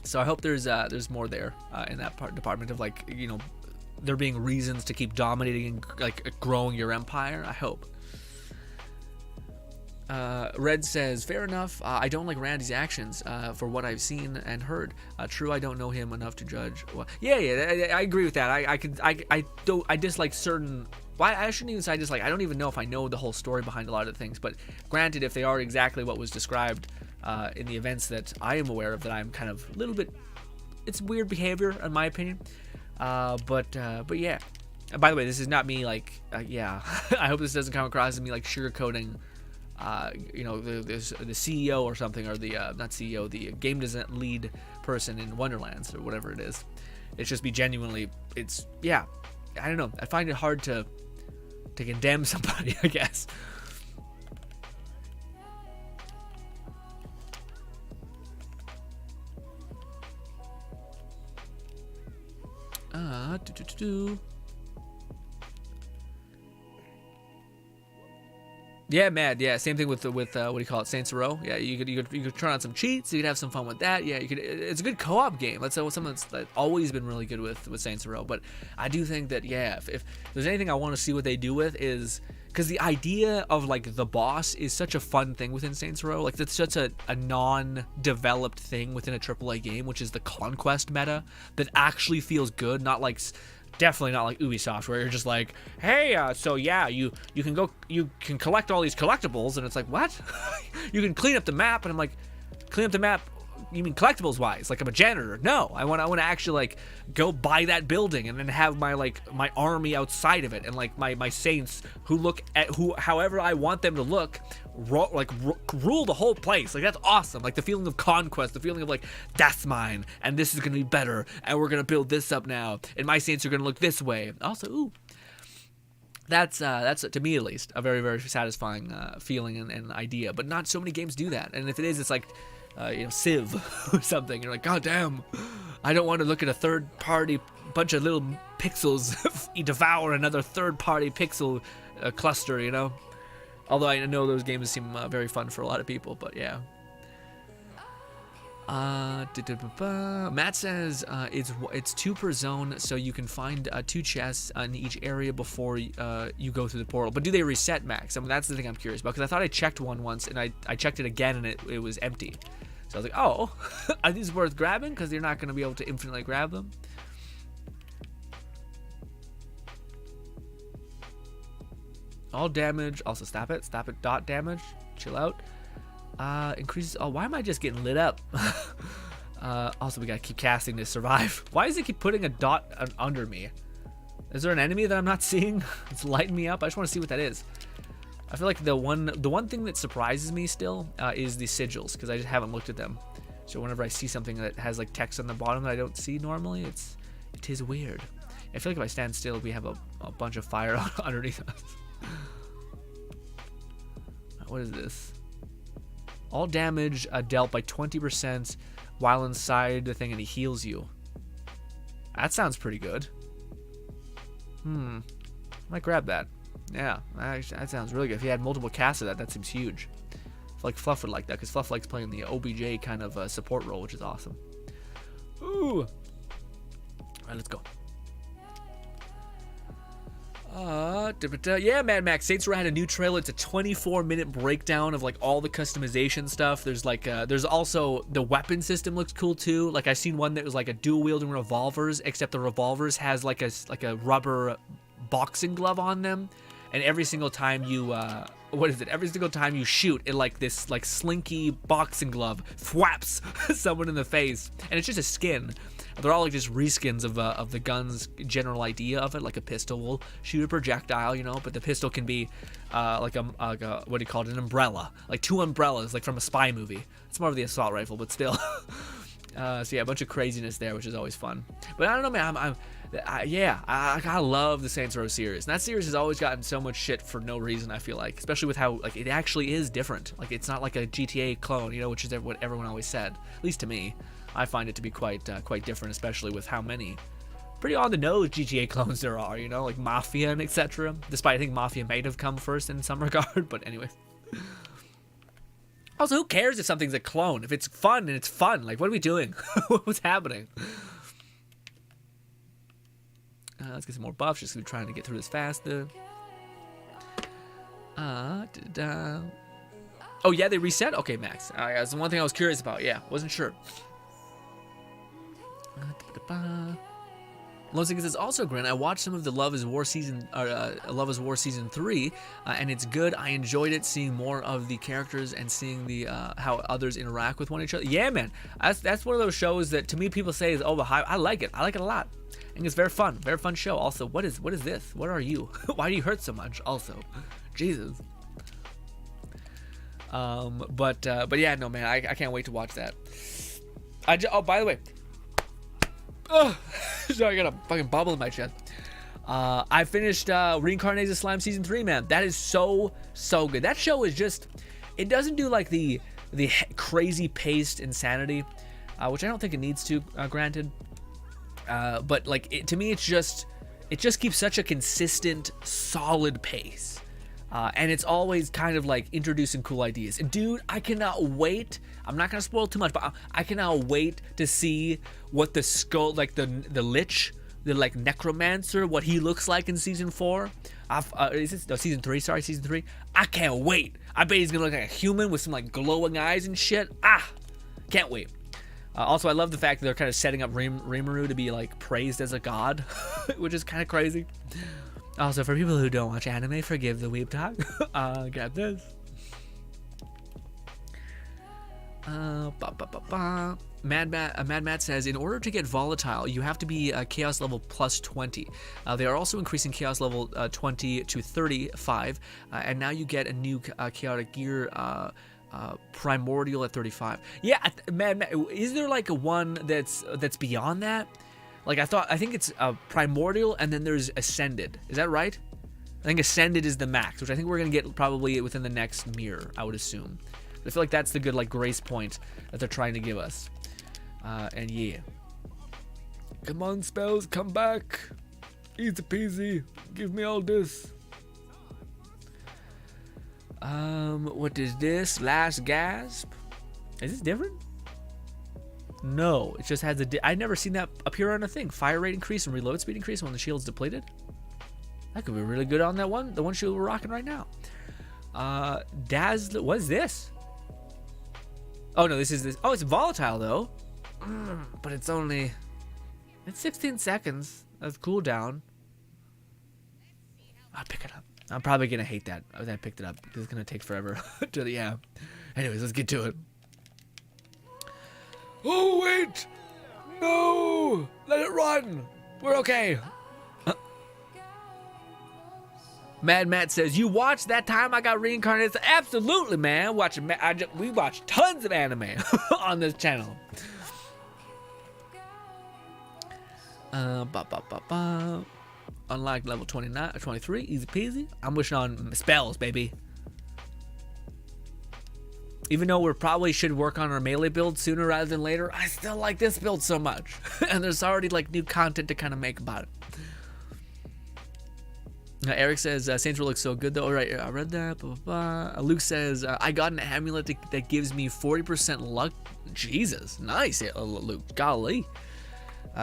So I hope there's more there in that department of, like, you know, there being reasons to keep dominating and like growing your empire. I hope. Red says, fair enough. I don't like Randy's actions for what I've seen and heard. True, I don't know him enough to judge. Well, yeah, I agree with that. I dislike certain. Well, I shouldn't even say I dislike. I don't even know if I know the whole story behind a lot of the things. But granted, if they are exactly what was described in the events that I am aware of, that I'm kind of a little bit. It's weird behavior, in my opinion. But yeah. By the way, this is not me like. Yeah, I hope this doesn't come across as me like sugarcoating you know, the CEO or something, or the not CEO, the game design lead person in Wonderlands or whatever it is. It's just be genuinely, it's, yeah, I don't know. I find it hard to condemn somebody, I guess. Yeah, mad. Yeah, same thing with what do you call it, Saints Row. Yeah, you could turn on some cheats. You could have some fun with that. Yeah, you could. It's a good co-op game. That's something that's always been really good with Saints Row. But I do think that, yeah, if there's anything I want to see what they do with, is because the idea of like the boss is such a fun thing within Saints Row. Like that's such a non-developed thing within a AAA game, which is the conquest meta that actually feels good, not like. Definitely not like Ubisoft, where you're just like, hey, so yeah, you can collect all these collectibles, and it's like, what? You can clean up the map, and I'm like, clean up the map? You mean collectibles wise? Like I'm a janitor? No, I want to actually like go buy that building and then have my army outside of it, and like my saints who look at however I want them to look, rule the whole place. Like that's awesome. Like the feeling of conquest, the feeling of like that's mine and this is gonna be better and we're gonna build this up now and my saints are gonna look this way. Also, ooh, that's to me at least a very, very satisfying feeling and idea. But not so many games do that. And if it is, it's like you know, Civ or something. You're like, god damn, I don't want to look at a third-party bunch of little pixels devour another third-party pixel cluster, you know. Although I know those games seem very fun for a lot of people, but yeah. Matt says it's 2 per zone, so you can find 2 chests in each area before you go through the portal. But do they reset, Max? I mean, that's the thing I'm curious about, because I thought I checked one once, and I checked it again, and it was empty. So I was like, oh, are these worth grabbing? Because you're not going to be able to infinitely grab them. All damage. Also, stop it. Dot damage. Chill out. Increases. Oh, why am I just getting lit up? Also, we gotta keep casting to survive. Why does it keep putting a dot under me? Is there an enemy that I'm not seeing? It's lighting me up. I just want to see what that is. I feel like the one thing that surprises me still is the sigils, because I just haven't looked at them. So whenever I see something that has like text on the bottom that I don't see normally, it is weird. I feel like if I stand still, we have a bunch of fire underneath us. What is this? All damage dealt by 20% while inside the thing, and he heals you. That sounds pretty good. I might grab that. Yeah, that sounds really good. If you had multiple casts of that seems huge. I feel like Fluff would like that, because Fluff likes playing the OBJ kind of support role, which is awesome. Ooh. All right, let's go. Yeah, Mad Max. Saints Row had a new trailer. It's a 24-minute breakdown of like all the customization stuff. There's like there's also the weapon system looks cool too. Like I seen one that was like a dual wielding revolvers, except the revolvers has like a rubber boxing glove on them, and every single time you every single time you shoot, it like this like slinky boxing glove thwaps someone in the face, and it's just a skin. They're all like just reskins of the gun's general idea of it. Like a pistol will shoot a projectile, you know, but the pistol can be like a what do you call it, an umbrella, like 2 umbrellas, like from a spy movie. It's more of the assault rifle, but still. So yeah, a bunch of craziness there, which is always fun. But I don't know, man. I gotta love the Saints Row series. And that series has always gotten so much shit for no reason, I feel like. Especially with how like it actually is different. Like it's not like a GTA clone, you know, which is what everyone always said. At least to me, I find it to be quite different, especially with how many pretty on the nose GTA clones there are, you know, like Mafia and etc. Despite I think Mafia might have come first in some regard, but anyway. Also, who cares if something's a clone? If it's fun and it's fun, like what are we doing? What's happening? Let's get some more buffs, just trying to get through this faster. Oh yeah, they reset? Okay, Max. That's the one thing I was curious about. Yeah, wasn't sure. Losing says also, Grin, I watched some of the Love is War season 3, and it's good. I enjoyed it, seeing more of the characters and seeing the how others interact with one each other. Yeah, man, that's one of those shows that to me people say is overhyped. I like it. I like it a lot. I think it's very fun show. Also, what is this? What are you? Why do you hurt so much? Also, Jesus. But yeah, no man, I can't wait to watch that. Oh, by the way, sorry, I got a fucking bubble in my chest. I finished Reincarnated Slime Season 3, man. That is so good. That show is just, it doesn't do like the crazy paced insanity, which I don't think it needs to, granted. But like, to me, it just keeps such a consistent, solid pace. And it's always kind of like introducing cool ideas. And dude, I cannot wait. I'm not gonna spoil too much, but I cannot wait to see what the skull, like the lich, the like necromancer, what he looks like in season 4. Is this, no, season 3? Sorry, season 3. I can't wait. I bet he's gonna look like a human with some like glowing eyes and shit. Can't wait. Also, I love the fact that they're kind of setting up Rimuru to be like praised as a god, which is kind of crazy. Also, for people who don't watch anime, forgive the weeb talk. Got this. Mad Matt says, in order to get volatile, you have to be chaos level plus 20. They are also increasing chaos level 20 to 35, and now you get a new chaotic gear primordial at 35. Yeah, Mad Matt, is there like a one that's beyond that? Like I think it's primordial, and then there's ascended. Is that right? I think ascended is the max, which I think we're gonna get probably within the next mirror, I would assume. I feel like that's the good like grace point that they're trying to give us. And yeah, come on, spells, come back, easy peasy, give me all this. What is this? Last gasp? Is this different? No, it just has a. I've never seen that appear on a thing. Fire rate increase and reload speed increase when the shield's depleted. That could be really good on that one. The one shield we're rocking right now. Dazzle. What is this? Oh no, this is this. Oh, it's volatile though. But it's 16 seconds of cooldown. I'll pick it up. I'm probably gonna hate that I picked it up because it's gonna take forever to the app. Anyways, let's get to it. Oh wait, no, let it run. We're okay. Mad Matt says, you watched that time I got reincarnated? Absolutely, man. We watch tons of anime on this channel. Unlocked level 23, easy peasy. I'm wishing on spells, baby. Even though we probably should work on our melee build sooner rather than later, I still like this build so much. And there's already like new content to kind of make about it. Eric says, Saints Row looks so good though. All right, I read that. Blah, blah, blah. Luke says, I got an amulet that gives me 40% luck. Jesus, nice, Luke. Golly.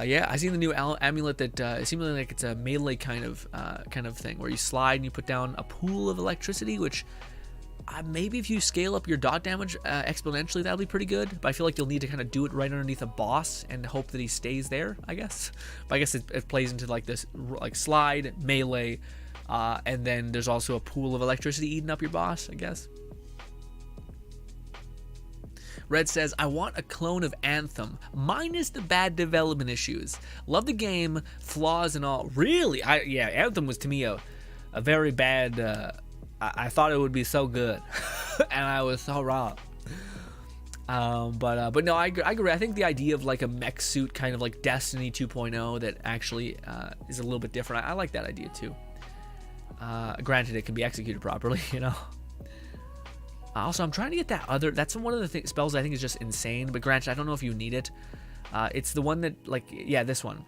Yeah, I seen the new amulet that seems like it's a melee kind of thing where you slide and you put down a pool of electricity, which maybe if you scale up your dot damage exponentially, that'll be pretty good. But I feel like you'll need to kind of do it right underneath a boss and hope that he stays there, I guess. But I guess it plays into like this like slide, melee, and then there's also a pool of electricity eating up your boss, I guess. Red says, I want a clone of Anthem, minus the bad development issues. Love the game, flaws and all. Really? Yeah, Anthem was to me a very bad, I thought it would be so good, and I was so wrong. But no, I agree. I think the idea of like a mech suit, kind of like Destiny 2.0, that actually is a little bit different. I like that idea too. Granted, it can be executed properly, you know. Also, I'm trying to get that other. That's one of the spells I think is just insane. But granted, I don't know if you need it. It's the one that, like, yeah, this one.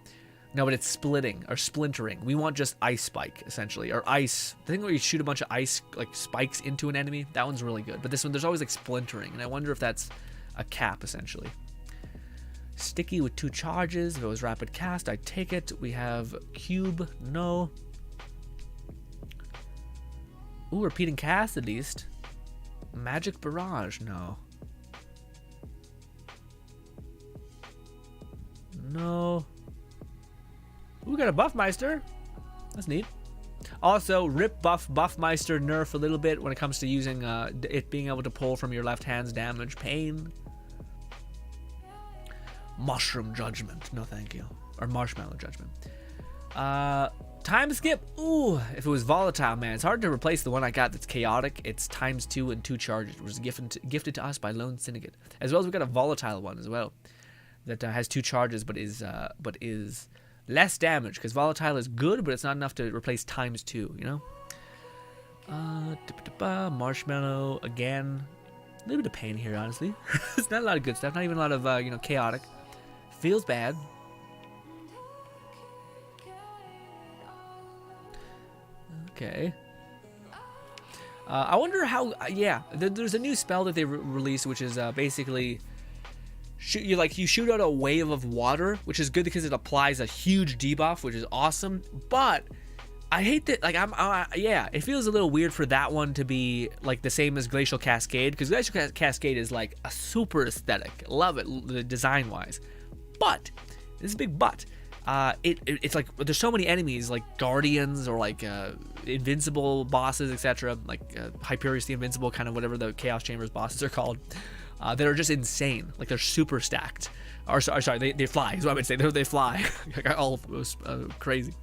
No, but it's splitting or splintering. We want just ice spike essentially, or ice. The thing where you shoot a bunch of ice like spikes into an enemy. That one's really good. But this one, there's always like splintering, and I wonder if that's a cap essentially. Sticky with 2 charges. If it was rapid cast, I'd take it. We have cube. No. Ooh, repeating cast at least. Magic barrage, no. No. Ooh, we got a Buffmeister. That's neat. Also, rip Buffmeister nerf a little bit when it comes to using it being able to pull from your left hand's damage. Pain. Mushroom Judgment. No, thank you. Or Marshmallow Judgment. Time skip. Ooh, if it was volatile, man, it's hard to replace the one I got that's chaotic. It's ×2 and 2 charges, which was gifted to us by Lone Syndicate. As well as we got a volatile one as well that has 2 charges, but is less damage, because volatile is good, but it's not enough to replace ×2. You know. Marshmallow again. A little bit of pain here, honestly. It's not a lot of good stuff. Not even a lot of chaotic. Feels bad. Okay. I wonder how. Yeah, there's a new spell that they released, which is basically you shoot out a wave of water, which is good because it applies a huge debuff, which is awesome. But I hate that. Like yeah, it feels a little weird for that one to be like the same as Glacial Cascade, because Glacial Cascade is like a super aesthetic. Love it design wise, but this is a big but. It's like there's so many enemies like guardians or like invincible bosses, etc. Like Hyperius the Invincible, kind of whatever the Chaos Chambers bosses are called, that are just insane. Like they're super stacked. Or sorry, they fly. Is what I would say. They fly. All crazy.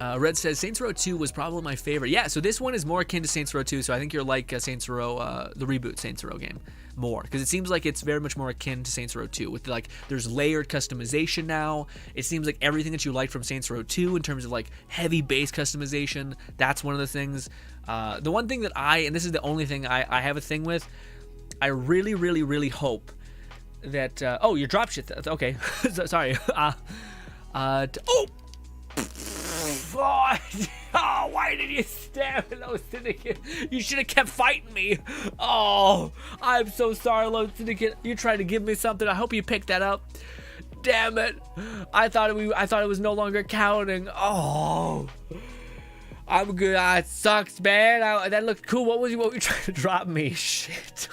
Red says Saints Row 2 was probably my favorite. Yeah, so this one is more akin to Saints Row 2, so I think you're like Saints Row, the reboot Saints Row game more, because it seems like it's very much more akin to Saints Row 2 with like there's layered customization now. It seems like everything that you liked from Saints Row 2 in terms of like heavy base customization, that's one of the things. The one thing that and this is the only thing I have a thing with, I really, really, really hope that oh, your drop shit. Okay, sorry. Oh, why did you stab me, Lone Syndicate? You should have kept fighting me. Oh, I'm so sorry, Lone Syndicate. You tried to give me something. I hope you picked that up. Damn it. I thought it was no longer counting. Oh, I'm good. It sucks, man. That looked cool. What were you trying to drop me? Shit.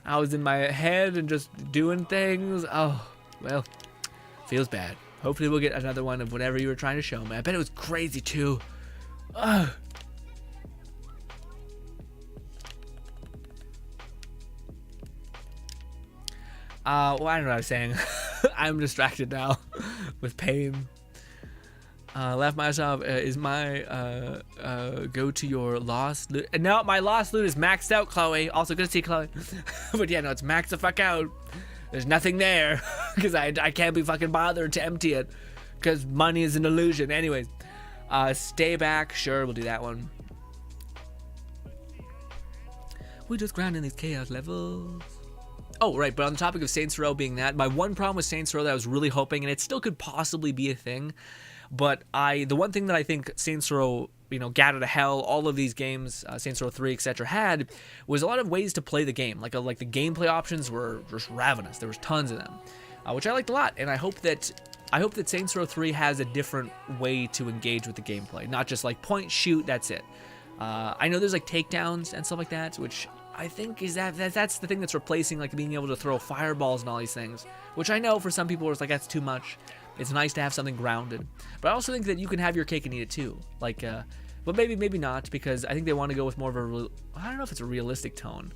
I was in my head and just doing things. Oh, well, feels bad. Hopefully we'll get another one of whatever you were trying to show me. I bet it was crazy too. Ugh. Well, I don't know what I was saying. I'm distracted now with pain. Laugh myself is my go to your lost loot. No, my lost loot is maxed out, Chloe. Also good to see Chloe. But yeah, no, it's maxed the fuck out. There's nothing there because I can't be fucking bothered to empty it because money is an illusion. Anyways, stay back. Sure, we'll do that one. We're just grinding these chaos levels. Oh, right, but on the topic of Saints Row being that, my one problem with Saints Row that I was really hoping, and it still could possibly be a thing, but the one thing that I think Saints Row, Gat Out of Hell, all of these games, Saints Row 3, etc., had was a lot of ways to play the game. Like the gameplay options were just ravenous. There was tons of them, which I liked a lot. And I hope that Saints Row 3 has a different way to engage with the gameplay, not just like point, shoot, that's it. I know there's like takedowns and stuff like that, which I think is that's the thing that's replacing like being able to throw fireballs and all these things, which I know for some people it's like that's too much. It's nice to have something grounded, but I also think that you can have your cake and eat it too. Like, but maybe not, because I think they want to go with more of I don't know if it's a realistic tone.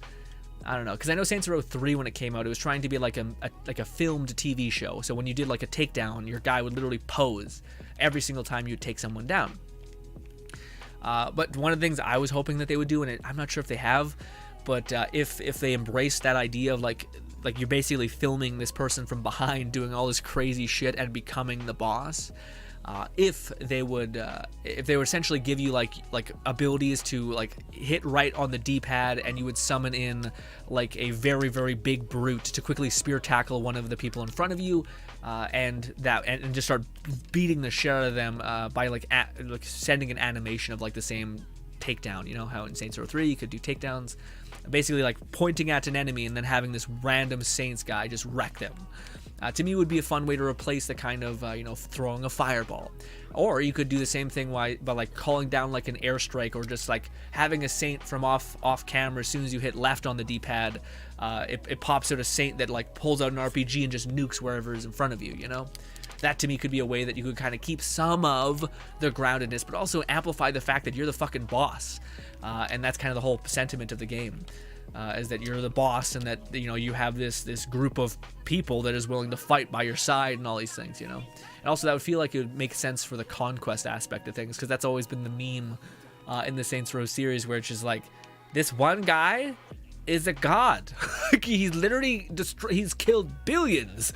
I don't know, because I know Saints Row 3 when it came out, it was trying to be like a filmed TV show. So when you did like a takedown, your guy would literally pose every single time you'd take someone down. But one of the things I was hoping that they would do, and I'm not sure if they have, but if they embrace that idea of like you're basically filming this person from behind doing all this crazy shit and becoming the boss. If they would essentially give you like abilities to like hit right on the D-pad, and you would summon in like a very, very big brute to quickly spear tackle one of the people in front of you, and just start beating the shit out of them by like sending an animation of like the same takedown. You know how in Saints Row 3 you could do takedowns, basically like pointing at an enemy and then having this random Saints guy just wreck them. To me, would be a fun way to replace the kind of throwing a fireball. Or you could do the same thing by like calling down like an airstrike, or just like having a Saint from off camera. As soon as you hit left on the D-pad, it pops out a Saint that like pulls out an RPG and just nukes wherever is in front of you. That to me could be a way that you could kind of keep some of the groundedness, but also amplify the fact that you're the fucking boss. And that's kind of the whole sentiment of the game. is that you're the boss, and that you have this group of people that is willing to fight by your side and all these things, And also that would feel like it would make sense for the conquest aspect of things, because that's always been the meme in the Saints Row series, where it's just like, this one guy is a god. He's literally he's killed billions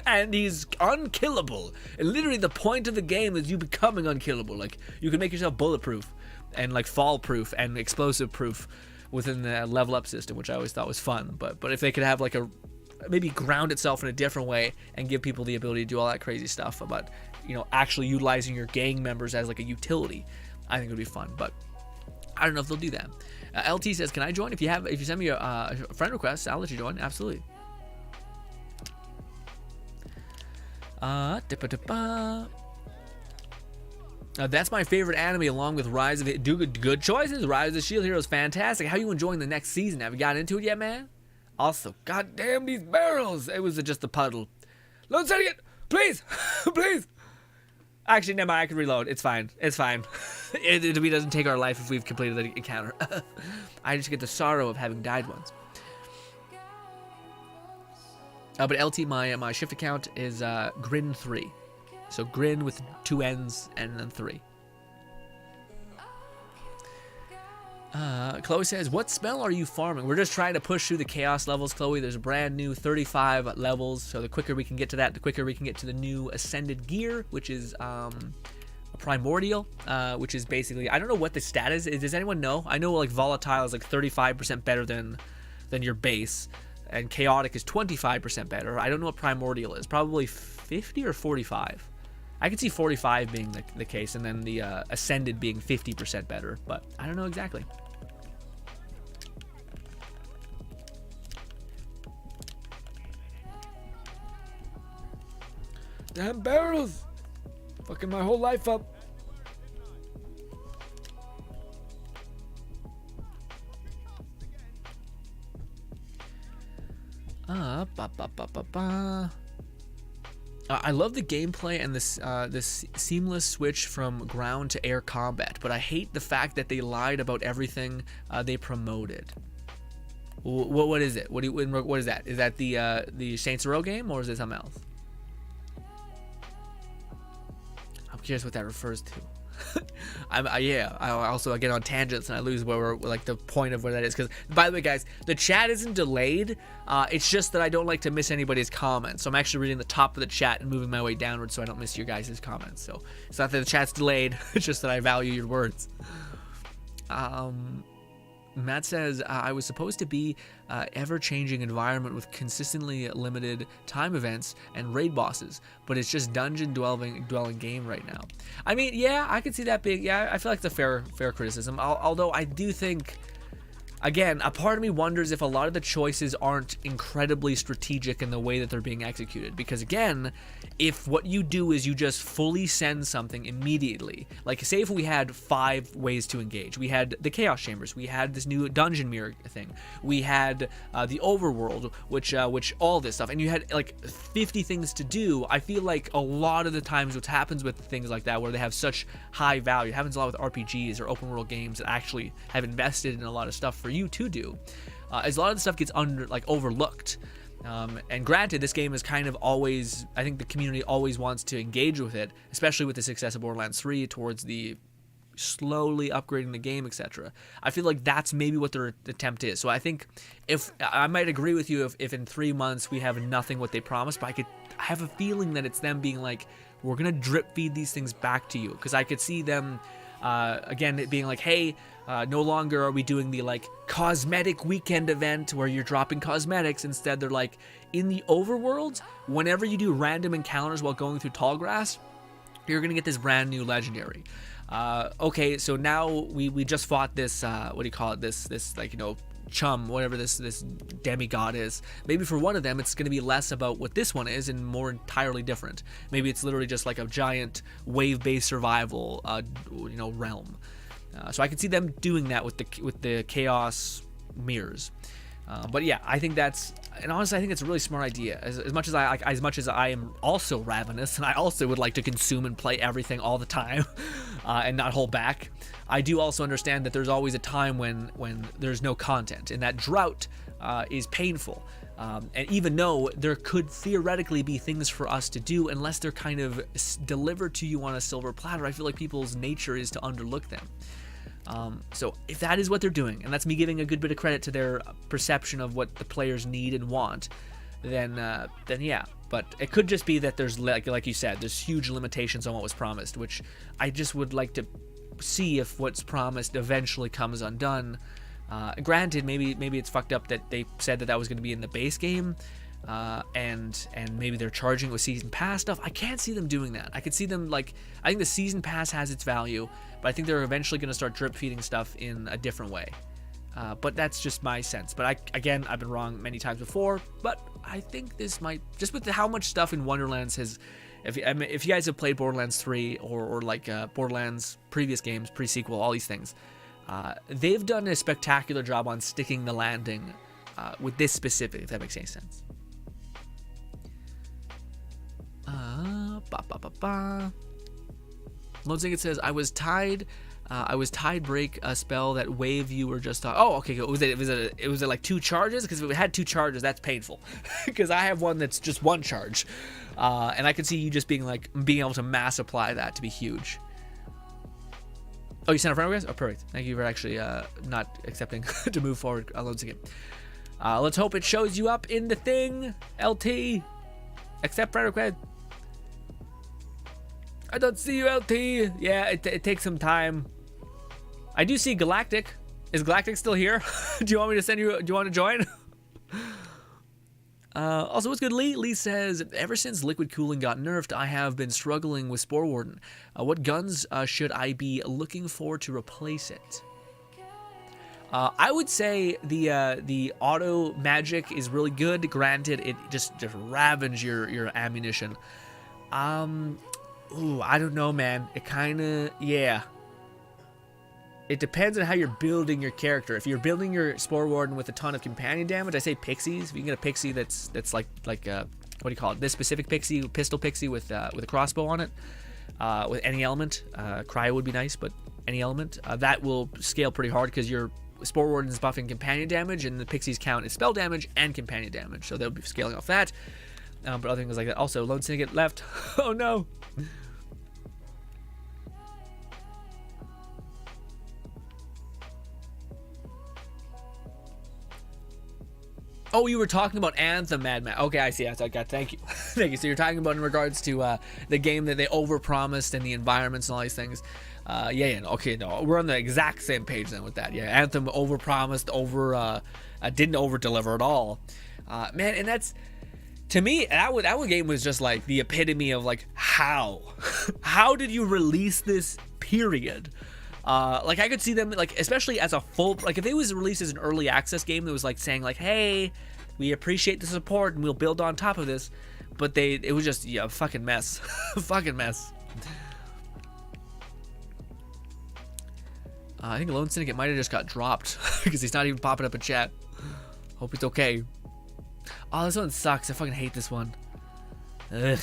and he's unkillable, and literally the point of the game is you becoming unkillable. Like, you can make yourself bulletproof and like fall proof and explosive proof within the level up system, which I always thought was fun. But if they could have like maybe ground itself in a different way and give people the ability to do all that crazy stuff about actually utilizing your gang members as like a utility, I think it would be fun. But I don't know if they'll do that. LT says, can I join? If you send me a friend request, I'll let you join. Absolutely. That's my favorite anime, along with Rise of it. Good choices. Rise of the Shield Hero is fantastic. How are you enjoying the next season? Have you gotten into it yet, man? Also, goddamn these barrels. It was just a puddle. Load setting it, please, please. Actually, never mind. I can reload. It's fine. It's fine. It doesn't take our life if we've completed the encounter. I just get the sorrow of having died once. But LT, my shift account is GRINN 3. So GRINN with 2 N's and then 3. Chloe says, what spell are you farming? We're just trying to push through the chaos levels, Chloe. There's a brand new 35 levels, so the quicker we can get to that, the quicker we can get to the new ascended gear, which is a primordial, which is basically, I don't know what the stat is. Does anyone know? I know like volatile is like 35% better than your base, and chaotic is 25% better. I don't know what primordial is. Probably 50 or 45. I could see 45 being the case, and then the ascended being 50% better, but I don't know exactly. Damn barrels! Fucking my whole life up. I love the gameplay and this seamless switch from ground to air combat, but I hate the fact that they lied about everything they promoted. What is it? What is that? Is that the Saints Row game, or is it something else? I'm curious what that refers to. I also get on tangents and I lose where we're like the point of where that is, because by the way guys, the chat isn't delayed, it's just that I don't like to miss anybody's comments, so I'm actually reading the top of the chat and moving my way downwards so I don't miss your guys' comments. So it's not that the chat's delayed, it's just that I value your words. Matt says, I was supposed to be ever-changing environment with consistently limited time events and raid bosses, but it's just dungeon dwelling game right now. I mean, yeah, I could see that being, yeah, I feel like it's a fair criticism, although I do think, again, a part of me wonders if a lot of the choices aren't incredibly strategic in the way that they're being executed. Because again, if what you do is you just fully send something immediately, like say if we had 5 ways to engage, we had the chaos chambers, we had this new dungeon mirror thing, we had the overworld, which all this stuff, and you had like 50 things to do. I feel like a lot of the times what happens with things like that, where they have such high value, it happens a lot with RPGs or open world games that actually have invested in a lot of stuff for you to do, as a lot of the stuff gets overlooked. And granted, this game is kind of always, I think the community always wants to engage with it, especially with the success of Borderlands 3 towards the slowly upgrading the game, etc. I feel like that's maybe what their attempt is. So I think if I might agree with you if in 3 months we have nothing what they promised, but I have a feeling that it's them being like, we're gonna drip feed these things back to you, because I could see them again it being like, hey, no longer are we doing the like cosmetic weekend event where you're dropping cosmetics. Instead, they're like, in the overworld, whenever you do random encounters while going through tall grass, you're gonna get this brand new legendary. Okay, so now we just fought this what do you call it, this like, chum, whatever this demigod is. Maybe for one of them it's going to be less about what this one is and more entirely different. Maybe it's literally just like a giant wave-based survival realm. So I could see them doing that with the chaos mirrors. But yeah, I think that's, and honestly I think it's a really smart idea. As much as I am also ravenous and I also would like to consume and play everything all the time, and not hold back. I do also understand that there's always a time when there's no content, and that drought is painful. And even though there could theoretically be things for us to do, unless they're kind of delivered to you on a silver platter, I feel like people's nature is to underlook them. So if that is what they're doing, and that's me giving a good bit of credit to their perception of what the players need and want, then yeah. But it could just be that there's, like you said, there's huge limitations on what was promised, which I just would like to see if what's promised eventually comes undone. Granted, maybe it's fucked up that they said that was going to be in the base game, and maybe they're charging with season pass stuff. I can't see them doing that. I could see them, like, I think the season pass has its value, but I think they're eventually going to start drip feeding stuff in a different way. But that's just my sense. But I've been wrong many times before, but I think this might, just with how much stuff in Wonderlands has, if you guys have played Borderlands 3 or like Borderlands previous games, pre-sequel, all these things, they've done a spectacular job on sticking the landing with this specific, if that makes any sense. Lone Singed says, I was tied break a spell that wave you were just oh, okay, was it like 2 charges? Because if it had 2 charges, that's painful. Because I have one that's just 1 charge, and I could see you just being able to mass apply that to be huge. Oh, you sent a friend request? Oh, perfect. Thank you for actually not accepting to move forward. Lone Singed. Let's hope it shows you up in the thing. LT, accept friend request. I don't see you, LT. Yeah, it takes some time. I do see Galactic. Is Galactic still here? Do you want me to send you? Do you want to join? Also, what's good, Lee? Lee says, ever since liquid cooling got nerfed, I have been struggling with Spore Warden. What guns should I be looking for to replace it? I would say the auto magic is really good. Granted, it just ravens your ammunition. Ooh, I don't know, man. It kind of, yeah. It depends on how you're building your character. If you're building your Spore Warden with a ton of companion damage, I say pixies. If you can get a pixie that's like what do you call it? This specific pixie, pistol pixie with a crossbow on it, with any element. Cryo would be nice, but any element that will scale pretty hard because your Spore Warden is buffing companion damage, and the pixies count as spell damage and companion damage, so they'll be scaling off that. But other things like that. Also, Lone Syndicate left. Oh no. Oh, you were talking about Anthem, Madman. Okay, I see. I got. Thank you. Thank you. So you're talking about in regards to the game that they overpromised and the environments and all these things. Yeah. Okay, no, we're on the exact same page then with that. Yeah, Anthem overpromised, didn't overdeliver at all. Man, and that's, to me, that game was just like the epitome of like how did you release this? Period. Like I could see them, like, especially as a full, like if it was released as an early access game that was like saying like, hey, we appreciate the support and we'll build on top of this, but it was just, yeah, fucking mess. Fucking mess. I think Lone Syndicate might have just got dropped because he's not even popping up in chat. Hope it's okay. Oh, this one sucks. I fucking hate this one. Ugh.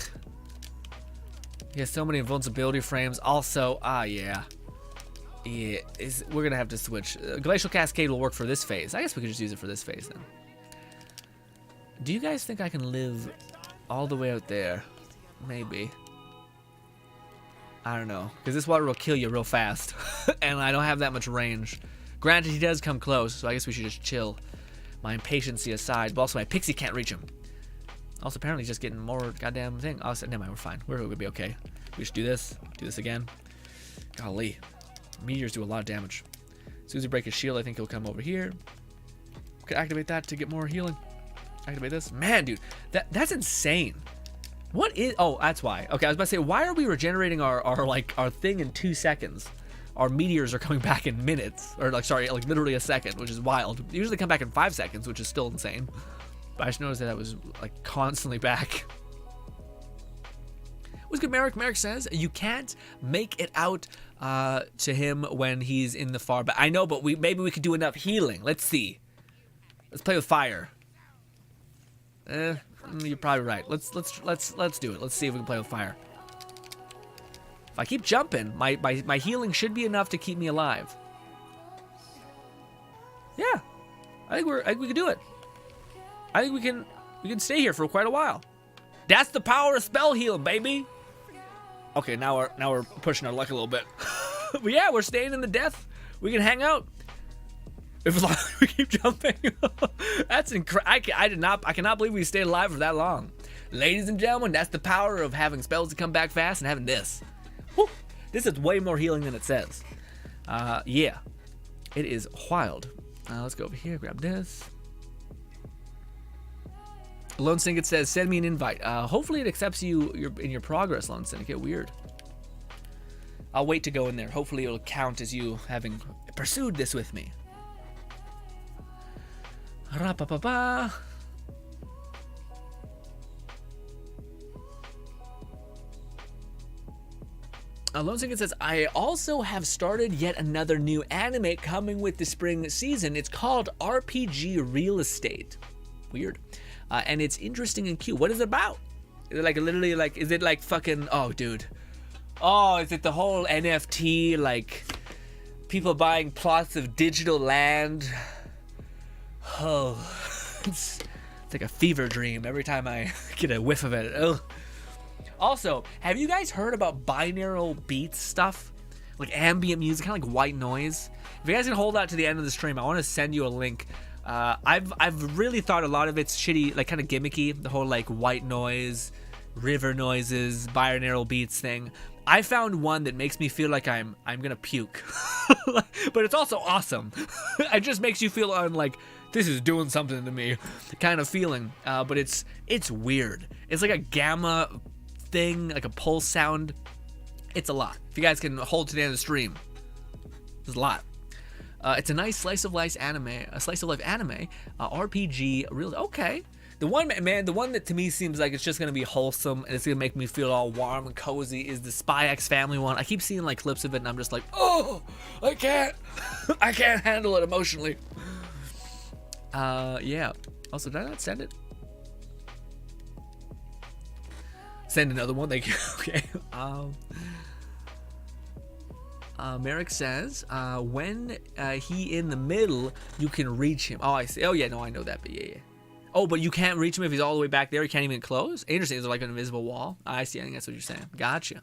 He has so many invincibility frames. Also, yeah. Yeah, we're gonna have to switch. Glacial Cascade will work for this phase. I guess we could just use it for this phase then. Do you guys think I can live all the way out there? Maybe. I don't know, because this water will kill you real fast, and I don't have that much range. Granted, he does come close, so I guess we should just chill. My impatience aside, but also my pixie can't reach him. Also, apparently, he's just getting more goddamn thing. Oh, never mind, we're fine. We're gonna be okay. We just do this again. Golly. Meteors do a lot of damage. As soon as we break his shield, I think he'll come over here. We could activate that to get more healing. Activate this. Man, dude, that's insane. What is? Oh, that's why. Okay, I was about to say, why are we regenerating our thing in 2 seconds? Our meteors are coming back in minutes, or like literally a second, which is wild. They usually come back in 5 seconds, which is still insane. But I just noticed that was like constantly back. What's good, Merrick? Merrick says you can't make it out to him when he's in the far back. I know, but maybe we could do enough healing. Let's see. Let's play with fire. You're probably right. Let's do it. Let's see if we can play with fire. If I keep jumping, my healing should be enough to keep me alive. Yeah, I think we can do it. I think we can stay here for quite a while. That's the power of spell healing, baby. Okay, now we're pushing our luck a little bit. But yeah, we're staying in the death. We can hang out. If as long as we keep jumping. That's incredible. I cannot believe we stayed alive for that long. Ladies and gentlemen, that's the power of having spells to come back fast and having this. Woo. This is way more healing than it says. Yeah, it is wild. Let's go over here, grab this. Lone Syndicate says, send me an invite. Hopefully it accepts you in your progress, Lone Syndicate. Weird. I'll wait to go in there. Hopefully it'll count as you having pursued this with me. Ra-pa-pa-pa. Lone Syndicate says, I also have started yet another new anime coming with the spring season. It's called RPG Real Estate. Weird. And it's interesting and cute. What is it about? Is it like literally like, is it like fucking, oh dude. Oh, is it the whole NFT, like people buying plots of digital land? Oh, it's like a fever dream every time I get a whiff of it. Ugh. Also, have you guys heard about binaural beats stuff? Like ambient music, kind of like white noise? If you guys can hold out to the end of the stream, I want to send you a link. I've really thought a lot of it's shitty, like kind of gimmicky, the whole like white noise, river noises, binaural beats thing. I found one that makes me feel like I'm gonna puke. But it's also awesome. It just makes you feel like this is doing something to me kind of feeling. But it's weird. It's like a gamma thing, like a pulse sound. It's a lot. If you guys can hold to the end of the stream, there's a lot. It's a nice slice of life anime, RPG. Really, okay. The one that to me seems like it's just gonna be wholesome and it's gonna make me feel all warm and cozy is the Spy X Family one. I keep seeing like clips of it and I'm just like, oh, I can't handle it emotionally. Yeah. Also, did I not send it? Send another one. Thank you. Okay. Merrick says, when he in the middle, you can reach him. Oh, I see. Oh, yeah, no, I know that, but yeah. Oh, but you can't reach him if he's all the way back there. You can't even close? Interesting. Is there like an invisible wall? I see. I think that's what you're saying. Gotcha.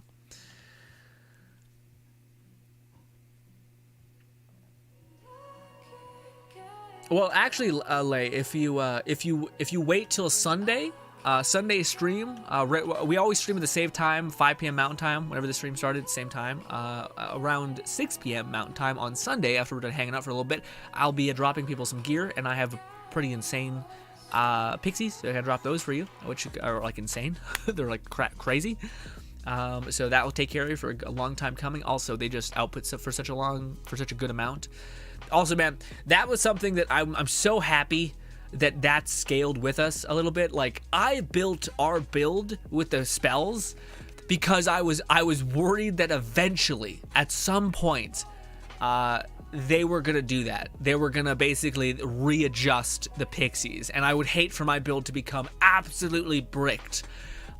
Well, actually, Lay, if you wait till Sunday, Sunday stream, we always stream at the same time, 5 p.m. Mountain Time, whenever the stream started, same time, around 6 p.m. Mountain Time on Sunday, after we're done hanging out for a little bit, I'll be dropping people some gear, and I have pretty insane pixies, so I can drop those for you, which are like insane. They're like crazy. So that will take care of you for a long time coming. Also, they just output stuff for such a good amount. Also, man, that was something that I'm so happy that scaled with us a little bit. Like, I built our build with the spells because I was worried that eventually, at some point, they were gonna do that. They were gonna basically readjust the pixies, and I would hate for my build to become absolutely bricked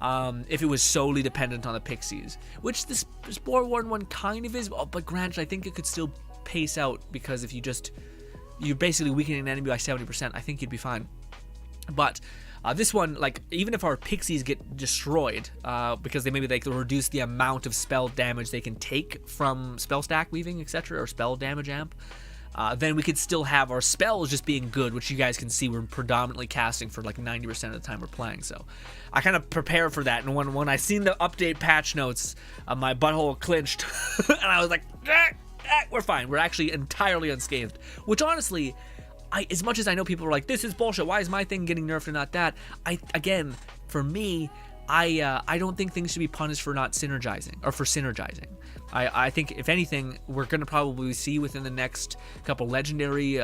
if it was solely dependent on the pixies, which this Spore Warden one kind of is. But granted, I think it could still pace out, because if you're basically weakening an enemy by 70%, I think you'd be fine. But this one, like, even if our pixies get destroyed, because they reduce the amount of spell damage they can take from spell stack weaving, etc., or spell damage amp, then we could still have our spells just being good, which you guys can see we're predominantly casting for like 90% of the time we're playing. So I kind of prepare for that, and when I seen the update patch notes, my butthole clinched, and I was like, we're fine. We're actually entirely unscathed. Which honestly, as much as I know people are like, this is bullshit, why is my thing getting nerfed and not that? For me, I don't think things should be punished for not synergizing, or for synergizing. I think, if anything, we're going to probably see within the next couple legendary,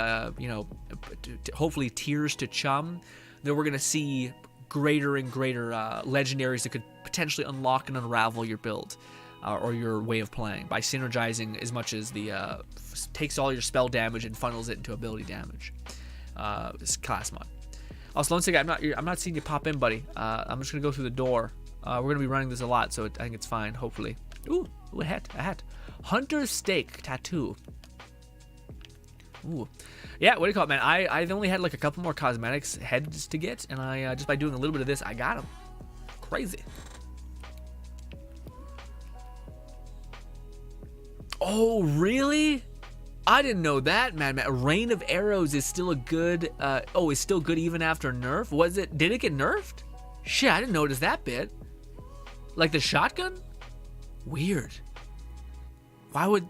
hopefully tiers to chum, that we're going to see greater and greater legendaries that could potentially unlock and unravel your build. Or your way of playing by synergizing as much as the takes all your spell damage and funnels it into ability damage. This class mod. Also, Lone Syndicate, I'm not seeing you pop in, buddy. I'm just gonna go through the door. We're gonna be running this a lot, so I think it's fine. Hopefully. Ooh, Ooh, a hat. Hunter's Stake tattoo. Ooh. Yeah, what do you call it, man? I've only had like a couple more cosmetics heads to get, and I just by doing a little bit of this, I got them. Crazy. Oh, really? I didn't know that, man. Rain of Arrows is still a good, is still good even after nerf? Did it get nerfed? Shit, I didn't notice that bit. Like the shotgun? Weird. Why would,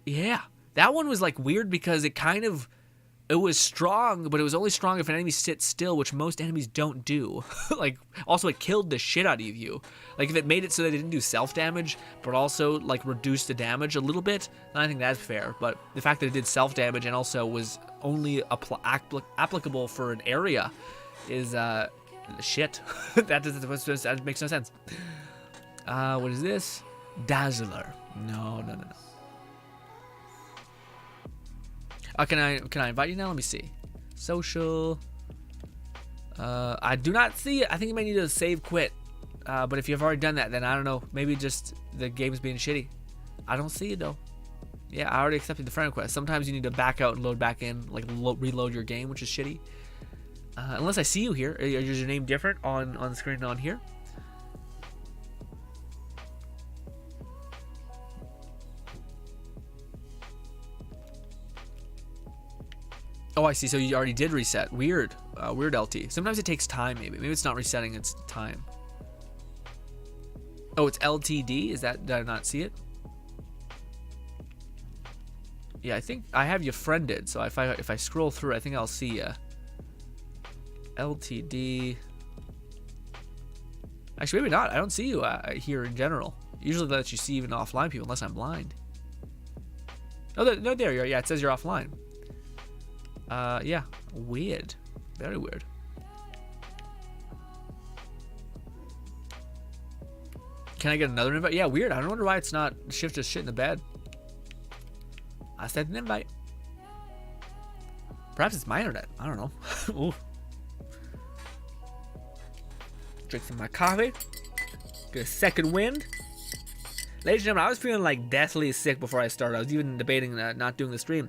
yeah. That one was like weird because it was strong, but it was only strong if an enemy sits still, which most enemies don't do. Like, also it killed the shit out of you. Like, if it made it so that it didn't do self-damage, but also, like, reduced the damage a little bit, then I think that's fair. But the fact that it did self-damage and also was only applicable for an area is, shit. That makes no sense. What is this? Dazzler. No. Can I invite you now? Let me see. Social. I do not see it. I think you might need to save quit. But if you've already done that, then I don't know. Maybe just the game's being shitty. I don't see it though. Yeah, I already accepted the friend request. Sometimes you need to back out and load back in, like reload your game, which is shitty. Unless I see you here. Is your name different on the screen on here? Oh, I see. So you already did reset. Weird. Weird LT. Sometimes it takes time, maybe. Maybe it's not resetting, it's time. Oh, it's LTD? Is that, did I not see it? Yeah, I think I have you friended, so if I scroll through, I think I'll see you. LTD. Actually, maybe not. I don't see you here in general. Usually that lets you see even offline people, unless I'm blind. Oh, no, there you are. Yeah, it says you're offline. Yeah, weird. Very weird. Can I get another invite? Yeah, weird. I don't wonder why it's not shift just shit in the bed. I sent an invite. Perhaps it's my internet. I don't know. Ooh. Drink some of my coffee. Get a second wind. Ladies and gentlemen, I was feeling like deathly sick before I started. I was even debating not doing the stream.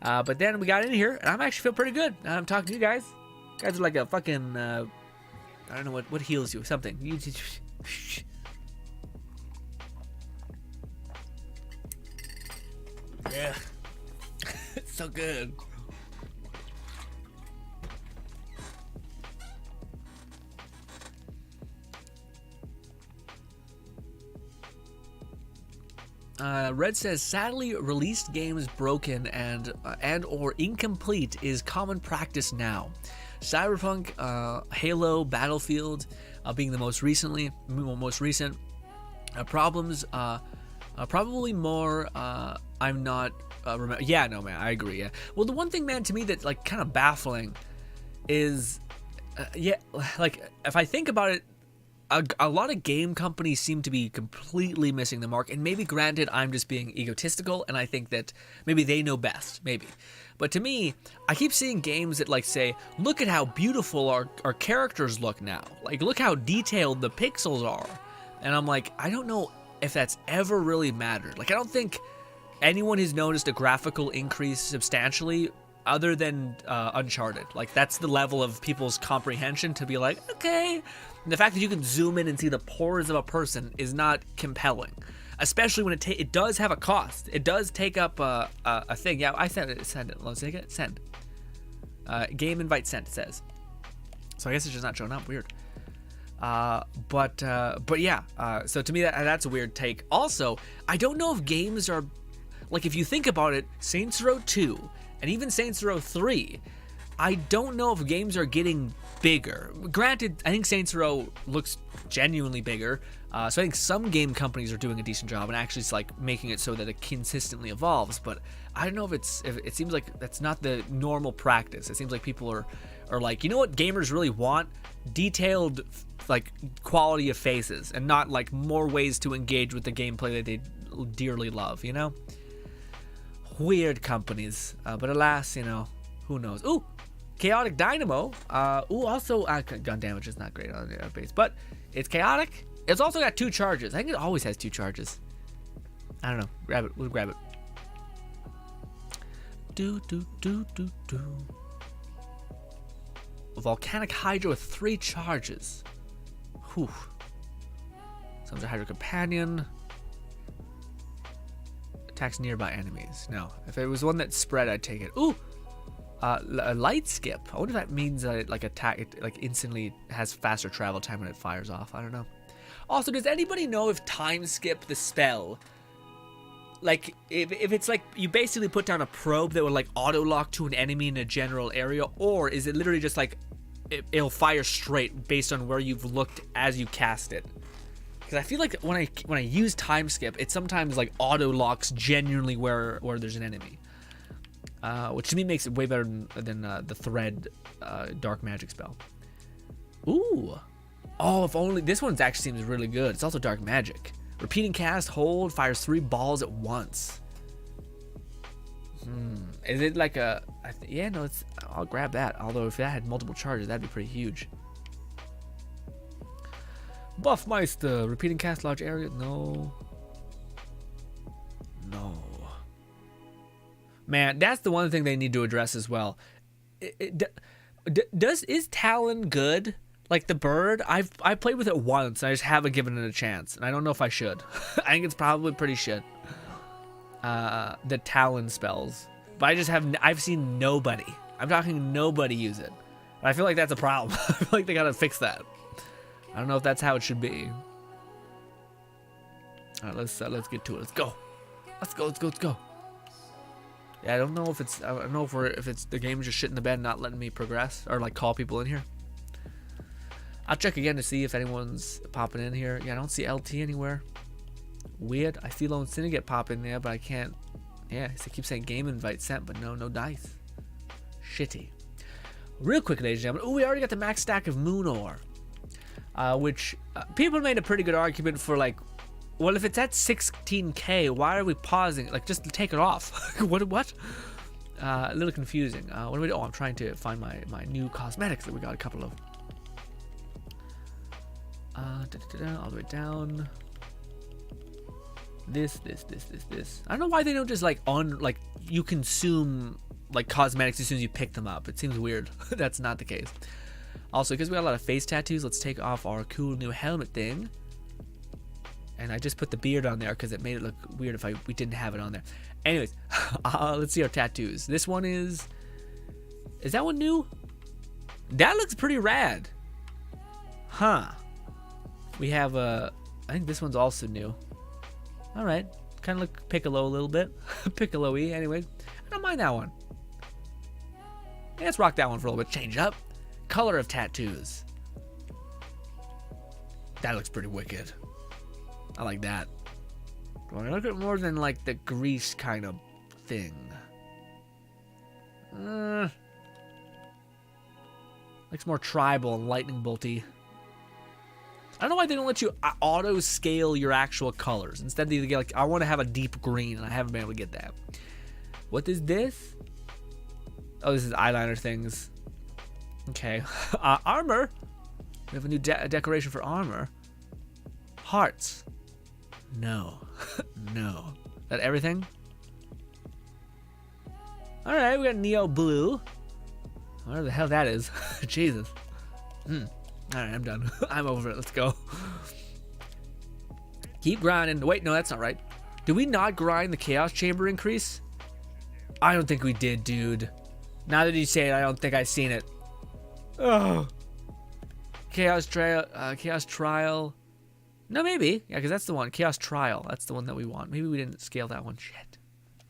But then we got in here, and I'm actually feel pretty good. I'm talking to you guys. You guys are like a fucking, I don't know what heals you. Something. Yeah. It's so good. Red says, sadly, released games broken and or incomplete is common practice now. Cyberpunk, Halo, Battlefield, being the most recent. Problems, probably more. I'm not. Yeah, no, man, I agree. Yeah. Well, the one thing, man, to me that like kind of baffling is, yeah, like if I think about it. A lot of game companies seem to be completely missing the mark, and maybe granted I'm just being egotistical and I think that maybe they know best, maybe. But to me, I keep seeing games that like say, look at how beautiful our characters look now. Like, look how detailed the pixels are. And I'm like, I don't know if that's ever really mattered. Like, I don't think anyone has noticed a graphical increase substantially other than Uncharted. Like, that's the level of people's comprehension to be like, okay. And the fact that you can zoom in and see the pores of a person is not compelling, especially when it does have a cost. It does take up a thing. Yeah, I sent it. Send it. Let's take it. Send. Game invite sent. It says. So I guess it's just not showing up. Weird. But yeah. So to me that's a weird take. Also, I don't know if games are like, if you think about it, Saints Row 2 and even Saints Row 3. I don't know if games are getting bigger. Granted, I think Saints Row looks genuinely bigger, so I think some game companies are doing a decent job and actually it's like making it so that it consistently evolves. But I don't know if it seems like that's not the normal practice. It seems like people are like, you know what gamers really want? Detailed like quality of faces and not like more ways to engage with the gameplay that they dearly love. You know, weird companies. But alas, you know, who knows? Ooh. Chaotic Dynamo. Also, gun damage is not great on the base, but it's chaotic. It's also got 2 charges. I think it always has 2 charges. I don't know. Grab it. We'll grab it. Do. A volcanic hydra with 3 charges. Whew. Sounds a hydra companion. Attacks nearby enemies. No. If it was one that spread, I'd take it. Ooh! A light skip. I wonder if that means that it, like, it instantly has faster travel time when it fires off. I don't know. Also, does anybody know if time skip the spell, like, if it's like you basically put down a probe that will like auto lock to an enemy in a general area, or is it literally just like it'll fire straight based on where you've looked as you cast it? Because I feel like when I use time skip, it sometimes like auto locks genuinely where there's an enemy, which to me makes it way better than the thread dark magic spell. Ooh, oh, if only this one actually seems really good. It's also dark magic. Repeating cast, hold, fires 3 balls at once. Is it like a... yeah, no, it's... I'll grab that. Although if that had multiple charges, that'd be pretty huge. Buffmeister. Repeating cast, large area. No. No. Man, that's the one thing they need to address as well. Is Talon good? Like the bird, I've played with it once. I just haven't given it a chance, and I don't know if I should. I think it's probably pretty shit. The Talon spells, but I've seen nobody. I'm talking nobody use it. And I feel like that's a problem. I feel like they gotta fix that. I don't know if that's how it should be. All right, let's get to it. Let's go. Let's go. Yeah, I don't know if it's the game's just shitting the bed and not letting me progress or like call people in here. I'll check again to see if anyone's popping in here. Yeah, I don't see LT anywhere. Weird. I see Lone Syndicate pop in there, but I can't. Yeah, they keep saying game invite sent, but no dice. Shitty. Real quick, ladies and gentlemen. Oh, we already got the max stack of Moon Ore, which people made a pretty good argument for. Like, well, if it's at 16k, why are we pausing? Like, just take it off. What? A little confusing. What do we do? Oh, I'm trying to find my new cosmetics that we got a couple of. All the way down. This. I don't know why they don't just like you consume like cosmetics as soon as you pick them up. It seems weird. That's not the case. Also, because we got a lot of face tattoos, let's take off our cool new helmet thing. And I just put the beard on there because it made it look weird if we didn't have it on there. Anyways, let's see our tattoos. This one is that one new? That looks pretty rad. Huh. We have I think this one's also new. All right, kind of look Piccolo a little bit. Piccolo-y, anyway. I don't mind that one. Yeah, let's rock that one for a little bit. Change up. Color of tattoos. That looks pretty wicked. I like that. Well, I look at more than like the grease kind of thing. Looks more tribal and lightning bolty. I don't know why they don't let you auto scale your actual colors. Instead they get like, I want to have a deep green, and I haven't been able to get that. What is this? Oh, this is eyeliner things. Okay. Armor. We have a new decoration for armor. Hearts. No. No. Is that everything? All right, we got Neo Blue. Whatever the hell that is. Jesus. Alright, I'm done. I'm over it. Let's go. Keep grinding. Wait, no, that's not right. Did we not grind the Chaos Chamber increase? I don't think we did, dude. Now that you say it, I don't think I've seen it. Oh. Chaos Trial. No, maybe. Yeah, because that's the one. Chaos Trial. That's the one that we want. Maybe we didn't scale that one. Shit.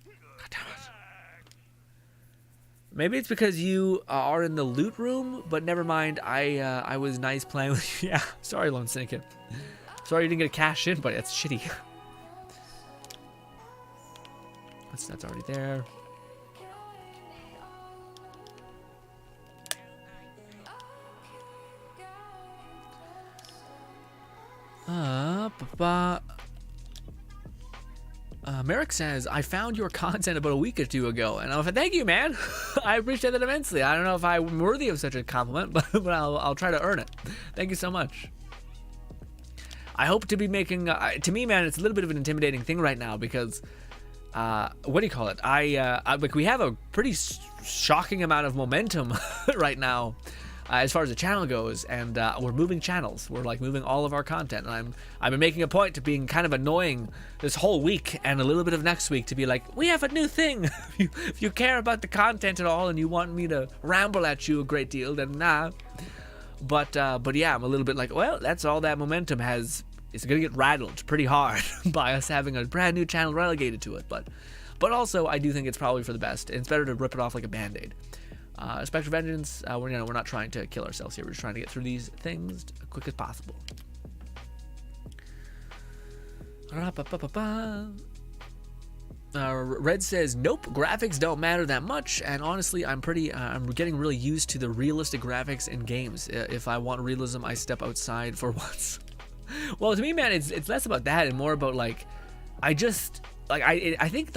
God damn it. Maybe it's because you are in the loot room, but never mind. I was nice playing with you. Yeah, sorry, Lone Syndicate. Sorry you didn't get a cash in, but it's shitty. That's already there. Merrick says, I found your content about a week or two ago, and I said, thank you, man. I appreciate that immensely. I don't know if I'm worthy of such a compliment, but I'll try to earn it. Thank you so much. I hope to be making. To me, man, it's a little bit of an intimidating thing right now because, what do you call it? Like we have a pretty shocking amount of momentum right now. As far as the channel goes, and we're moving channels. We're like moving all of our content, and I've been making a point to being kind of annoying this whole week and a little bit of next week to be like, we have a new thing. If you care about the content at all and you want me to ramble at you a great deal, then nah. But yeah, I'm a little bit like, well, that's all that momentum has. It's gonna get rattled pretty hard by us having a brand new channel relegated to it. But also, I do think it's probably for the best. It's better to rip it off like a band-aid. Spectre Vengeance, we're not trying to kill ourselves here. We're just trying to get through these things as quick as possible. Red says, nope, graphics don't matter that much, and honestly, I'm getting really used to the realistic graphics in games. If I want realism, I step outside for once. Well, to me, man, it's less about that and more about like, I think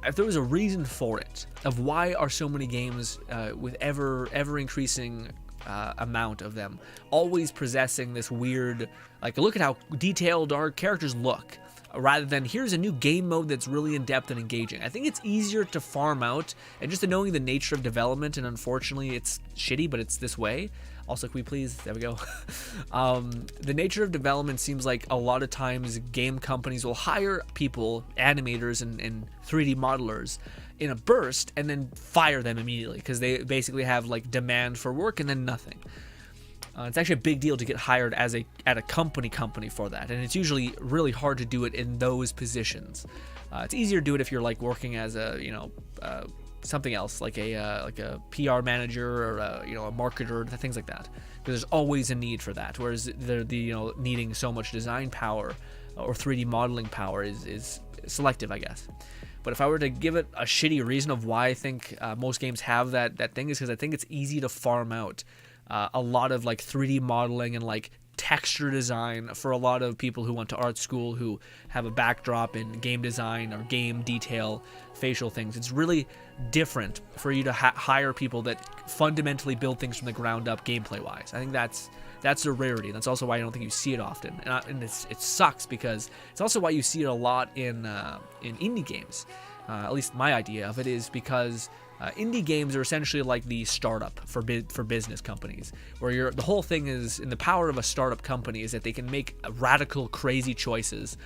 if there was a reason for it, of why are so many games with ever increasing amount of them always possessing this weird, like, look at how detailed our characters look, rather than here's a new game mode that's really in-depth and engaging. I think it's easier to farm out, and just knowing the nature of development, and unfortunately it's shitty, but it's this way. Also, can we please, there we go. The nature of development seems like a lot of times game companies will hire people, animators and 3D modelers in a burst and then fire them immediately because they basically have like demand for work and then nothing. It's actually a big deal to get hired at a company for that, and it's usually really hard to do it in those positions. It's easier to do it if you're like working as a something else like a PR manager or a marketer, things like that, because there's always a need for that. Whereas needing so much design power or 3D modeling power is selective, I guess. But if I were to give it a shitty reason of why I think most games have that thing, is because I think it's easy to farm out a lot of like 3D modeling and like texture design for a lot of people who went to art school, who have a backdrop in game design or game detail, facial things. It's really different for you to hire people that fundamentally build things from the ground up gameplay wise. I think that's a rarity. That's also why I don't think you see it often, and it sucks because it's also why you see it a lot in indie games. At least my idea of it is because indie games are essentially like the startup for business companies, where the whole thing is, in the power of a startup company is that they can make radical, crazy choices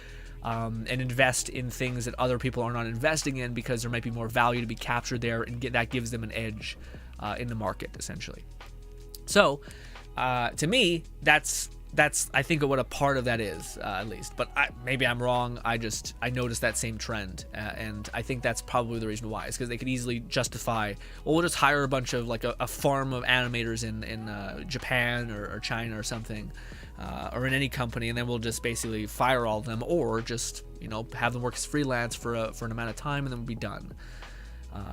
and invest in things that other people are not investing in because there might be more value to be captured there, and that gives them an edge in the market, essentially. So, to me, that's I think what a part of that is, at least. But maybe I'm wrong. I noticed that same trend, and I think that's probably the reason why. Is because they could easily justify, well, we'll just hire a bunch of like a farm of animators in Japan or China or something, or in any company, and then we'll just basically fire all of them, or just have them work as freelance for an amount of time, and then we'll be done.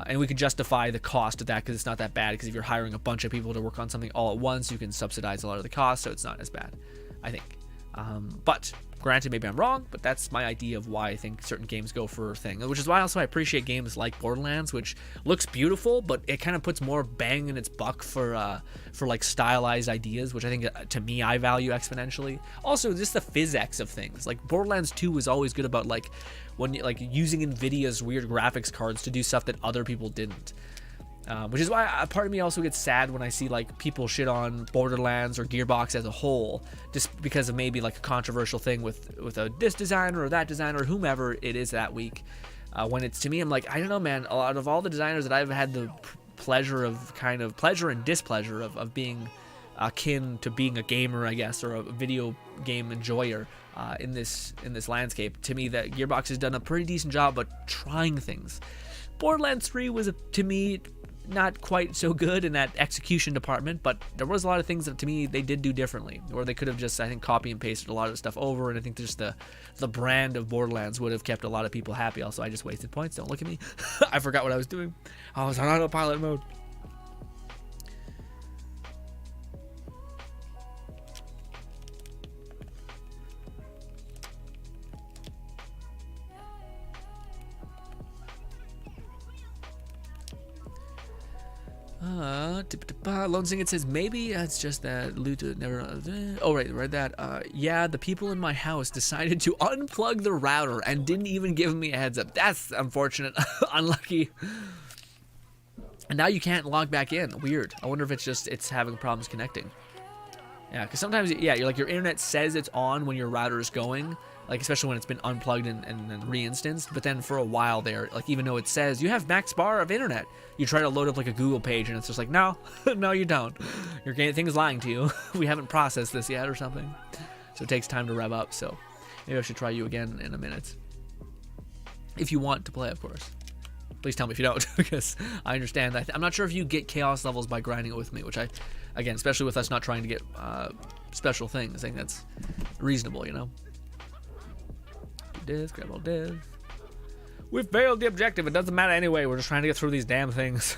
And we could justify the cost of that because it's not that bad, because if you're hiring a bunch of people to work on something all at once, you can subsidize a lot of the cost, so it's not as bad, I think. But granted, maybe I'm wrong, but that's my idea of why I think certain games go for a thing, which is why also I appreciate games like Borderlands, which looks beautiful, but it kind of puts more bang in its buck for like stylized ideas, which I think to me I value exponentially. Also, just the physics of things. Like Borderlands 2 was always good about like when using Nvidia's weird graphics cards to do stuff that other people didn't. Which is why a part of me also gets sad when I see like people shit on Borderlands or Gearbox as a whole, just because of maybe like a controversial thing with this designer or that designer or whomever it is that week. When it's, to me, I'm like, I don't know, man. A lot of all the designers that I've had the pleasure and displeasure of being akin to being a gamer, I guess, or a video game enjoyer in this landscape, to me that Gearbox has done a pretty decent job at trying things. Borderlands 3 was, to me, not quite so good in that execution department, but there was a lot of things that to me they did do differently, or they could have just, I think, copy and pasted a lot of stuff over, and I think just the brand of Borderlands would have kept a lot of people happy. Also, I just wasted points. Don't look at me. I forgot what I was doing. I was on autopilot mode. Lone Singing says maybe it's just that loot never. Oh right, read that. Yeah, the people in my house decided to unplug the router and didn't even give me a heads up. That's unfortunate. Unlucky. And now you can't log back in. Weird. I wonder if it's having problems connecting. Yeah, because sometimes you're like your internet says it's on when your router is going. Like, especially when it's been unplugged and then reinstanced. But then for a while there, like, even though it says you have max bar of internet, you try to load up like a Google page and it's just like, no, no, you don't. Your thing is lying to you. We haven't processed this yet or something. So it takes time to rev up. So maybe I should try you again in a minute. If you want to play, of course. Please tell me if you don't, because I understand. I'm not sure if you get chaos levels by grinding it with me, which again, especially with us not trying to get special things, I think that's reasonable, you know? This, grab all this. We failed the objective. It doesn't matter anyway. We're just trying to get through these damn things.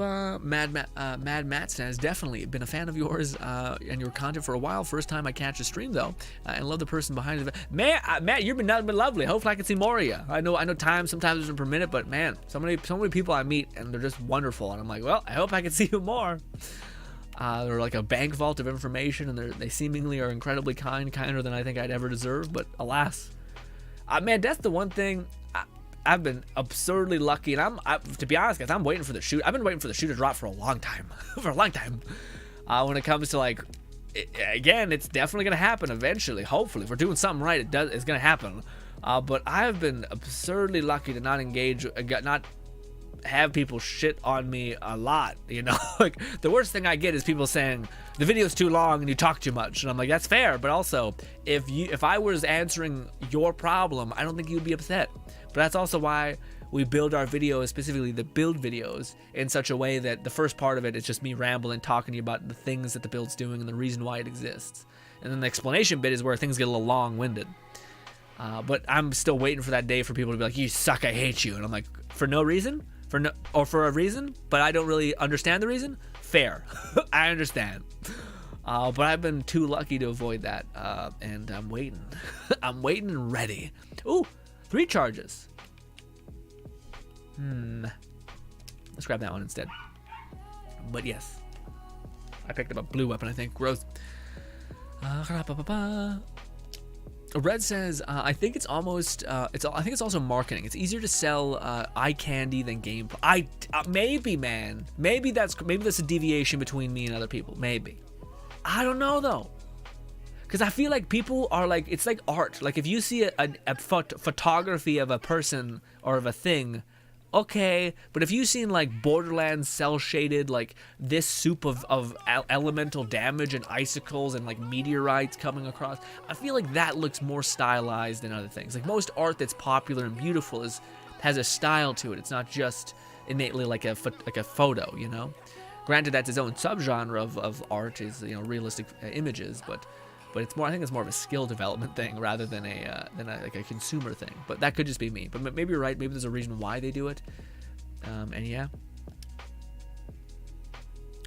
Mad Matt says, definitely been a fan of yours and your content for a while. First time I catch a stream though, and love the person behind it. Man, Matt, you've been nothing but lovely. Hopefully I can see more of you. I know time sometimes isn't per minute, but man, so many people I meet and they're just wonderful, and I'm like, well, I hope I can see you more. They're like a bank vault of information, and they seemingly are incredibly kinder than I think I'd ever deserve. But alas, man, that's the one thing. I've been absurdly lucky, and to be honest, guys, I'm waiting for the shoe. I've been waiting for the shoe to drop for a long time, when it comes to like, again, it's definitely gonna happen eventually. Hopefully, if we're doing something right, it's gonna happen. But I've been absurdly lucky to not engage, not have people shit on me a lot, you know. Like, the worst thing I get is people saying the video's too long and you talk too much, and I'm like, that's fair, but also if I was answering your problem, I don't think you'd be upset. But that's also why we build our videos, specifically the build videos, in such a way that the first part of it is just me rambling, talking to you about the things that the build's doing and the reason why it exists, and then the explanation bit is where things get a little long-winded. But I'm still waiting for that day for people to be like, you suck, I hate you, and I'm like, for no reason? For a reason, but I don't really understand the reason? Fair. I understand. But I've been too lucky to avoid that, and I'm waiting. I'm waiting and ready. Ooh, 3 charges. Let's grab that one instead. But yes, I picked up a blue weapon, I think. Gross. Red says, I think it's almost, I think it's also marketing. It's easier to sell eye candy than gameplay. Maybe, man. Maybe that's a deviation between me and other people. Maybe. I don't know though. Because I feel like people are like, it's like art. Like if you see a photography of a person or of a thing, okay, but if you've seen like Borderlands cell shaded, like this soup of elemental damage and icicles and like meteorites coming across, I feel like that looks more stylized than other things. Like most art that's popular and beautiful has a style to it. It's not just innately like a photo, you know. Granted, that's its own subgenre of art, is, you know, realistic images, but it's more, I think it's more of a skill development thing rather than like a consumer thing. But that could just be me. But maybe you're right. Maybe there's a reason why they do it. And yeah.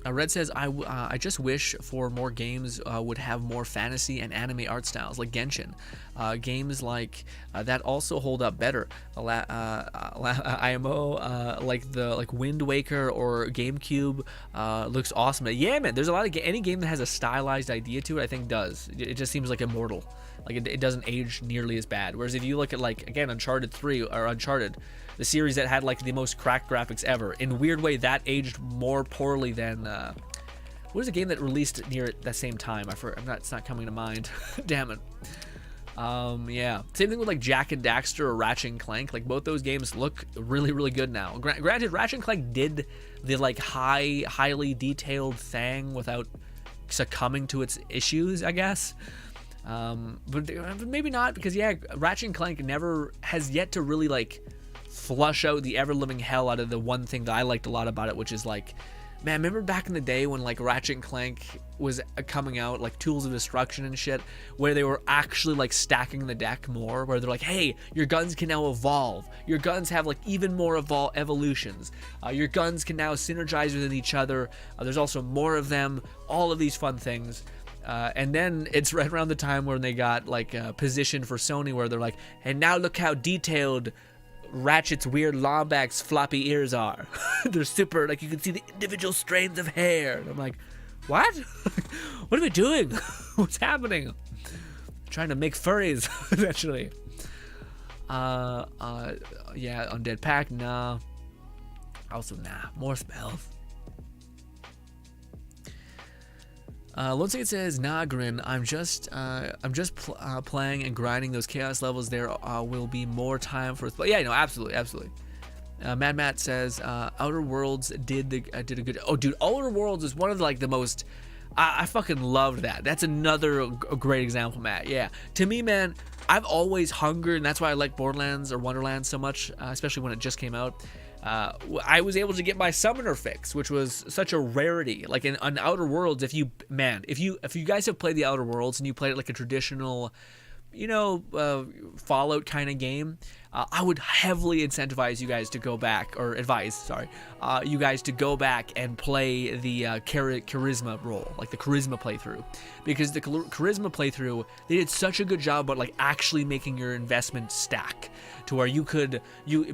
Red says, I just wish for more games would have more fantasy and anime art styles, like Genshin. Games like that also hold up better. IMO, like Wind Waker or GameCube looks awesome. Yeah, man, there's a lot of any game that has a stylized idea to it, I think does. It just seems like immortal. Like it doesn't age nearly as bad. Whereas if you look at, like, again, Uncharted 3 or Uncharted, the series that had like the most cracked graphics ever, in a weird way that aged more poorly than what was a game that released near at that same time? It's not coming to mind. Damn it. Yeah, same thing with like Jak and Daxter or Ratchet and Clank. Like both those games look really, really good now. Granted, Ratchet and Clank did the like highly detailed thing without succumbing to its issues, I guess. But maybe not, because yeah, Ratchet and Clank never has yet to really like flush out the ever-living hell out of the one thing that I liked a lot about it, which is like, man, remember back in the day when like Ratchet and Clank was coming out, like Tools of Destruction and shit, where they were actually like stacking the deck more, where they're like, hey, your guns can now evolve, your guns have like even more evolutions, your guns can now synergize with each other, there's also more of them, all of these fun things. And then it's right around the time when they got like positioned for Sony, where they're like, and now look how detailed Ratchet's weird Lombax floppy ears are. They're super, like you can see the individual strands of hair. And I'm like, what? What are we doing? What's happening? Trying to make furries, essentially. Yeah, Undead Pack, nah. Also, nah, more spells. Looks like it says, nah, Grin, I'm just playing and grinding those chaos levels. There will be more time for us. But yeah, no, absolutely, absolutely. Mad Matt says, Outer Worlds did a good. Oh, dude, Outer Worlds is one of the most. I fucking loved that. That's another great example, Matt. Yeah, to me, man, I've always hungered, and that's why I like Borderlands or Wonderlands so much, especially when it just came out. I was able to get my summoner fix, which was such a rarity. Like in Outer Worlds, if you guys have played the Outer Worlds and you played it like a traditional, Fallout kind of game, I would heavily incentivize you guys to go back, or advise, sorry, you guys to go back and play the charisma role, like the charisma playthrough, because the charisma playthrough, they did such a good job about like actually making your investment stack to where you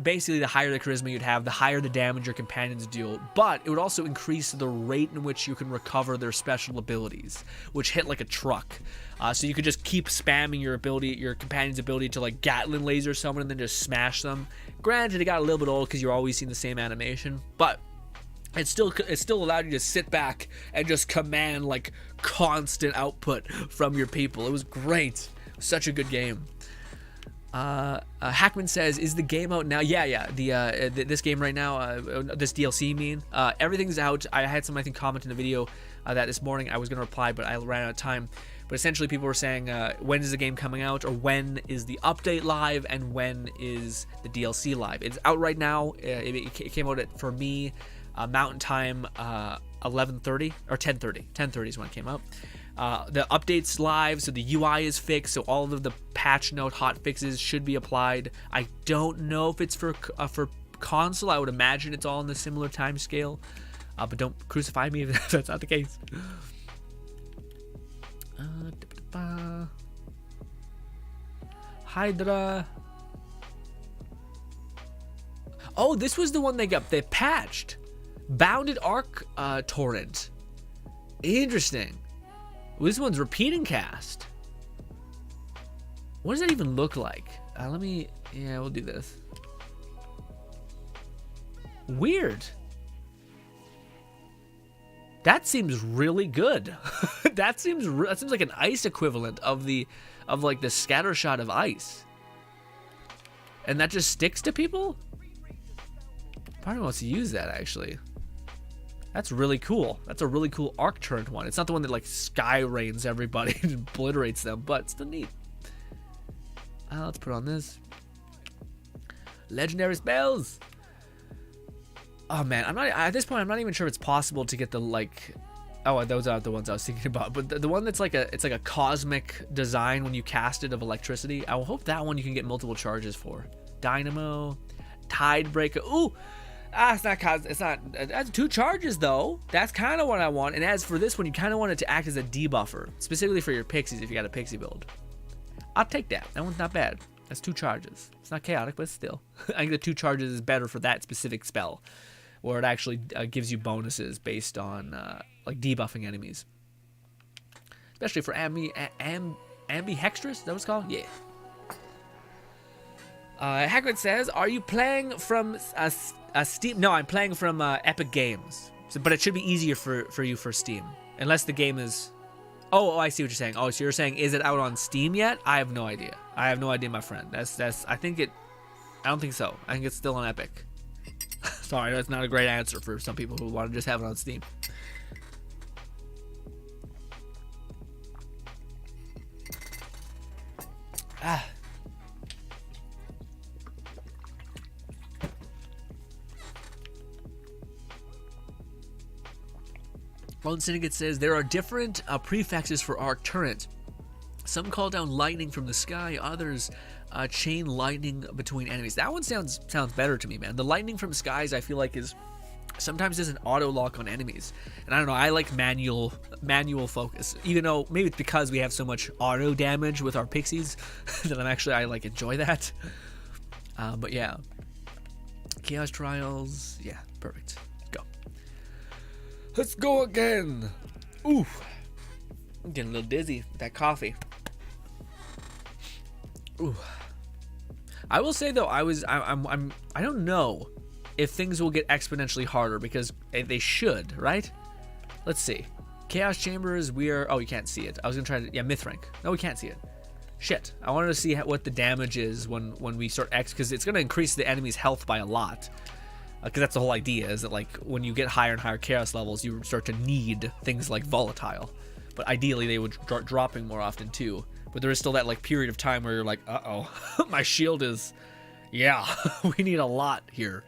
basically, the higher the charisma you'd have, the higher the damage your companions deal, but it would also increase the rate in which you can recover their special abilities, which hit like a truck. So you could just keep spamming your companion's ability to like Gatling laser someone and then just smash them. Granted, it got a little bit old because you're always seeing the same animation, but it still allowed you to sit back and just command like constant output from your people. It was great. Such a good game. Hackman says, is the game out now? Yeah. This game right now, this DLC, you mean? Everything's out. I had some, I think, comment in the video that this morning I was going to reply, but I ran out of time. But essentially, people were saying, when is the game coming out, or when is the update live, and when is the DLC live? It's out right now. It came out for me, Mountain Time, 11:30 or 10:30. 10:30 is when it came out. The update's live, so the UI is fixed, so all of the patch note hot fixes should be applied. I don't know if it's for console. I would imagine it's all in the similar time scale, but don't crucify me if that's not the case. Hydra. Oh, this was the one they patched. Bounded Arc Torrent. Interesting. Well, this one's repeating cast. What does that even look like? We'll do this. Weird. That seems really good. that seems like an ice equivalent of like the scatter shot of ice. And that just sticks to people? Probably wants to use that, actually. That's really cool. That's a really cool arc turned one. It's not the one that like sky rains everybody and obliterates them, but still neat. Let's put on this. Legendary spells. Oh man, at this point I'm not even sure if it's possible to get the like. Oh, those aren't the ones I was thinking about. But the one that's like a cosmic design when you cast it of electricity. I will hope that one you can get multiple charges for. Dynamo, Tidebreaker. Ooh. It's not. That's 2 charges though. That's kind of what I want. And as for this one, you kind of want it to act as a debuffer, specifically for your pixies if you got a pixie build. I'll take that. That one's not bad. That's 2 charges. It's not chaotic, but still, I think the 2 charges is better for that specific spell, where it actually gives you bonuses based on like debuffing enemies, especially for ambihextrous. Is that what it's called? Yeah. Hagrid says, "Are you playing from Steam?" No, I'm playing from Epic Games. But it should be easier for you for Steam, unless the game is. Oh, I see what you're saying. Oh, so you're saying, is it out on Steam yet? I have no idea. I have no idea, my friend. I don't think so. I think it's still on Epic. Sorry, that's not a great answer for some people who want to just have it on Steam. Lone Syndicate says, there are different prefixes for Arc Turret. Some call down lightning from the sky, others chain lightning between enemies. That one sounds better to me, man. The lightning from skies I feel like is sometimes there's an auto lock on enemies, and I don't know, I like manual focus, even though maybe it's because we have so much auto damage with our pixies that I like enjoy that. But yeah, Chaos Trials, yeah, perfect. Go. Let's go again. Ooh, I'm getting a little dizzy with that coffee. Ooh. I will say though, I don't know if things will get exponentially harder, because they should, right? Let's see. Chaos Chambers, oh, you can't see it. I was gonna try to, yeah, myth rank. No, we can't see it. Shit. I wanted to see what the damage is when we start because it's gonna increase the enemy's health by a lot. Because that's the whole idea, is that like when you get higher and higher chaos levels, you start to need things like volatile. But ideally, they would start dropping more often too. But there is still that like period of time where you're like, uh-oh, my shield is, yeah, we need a lot here.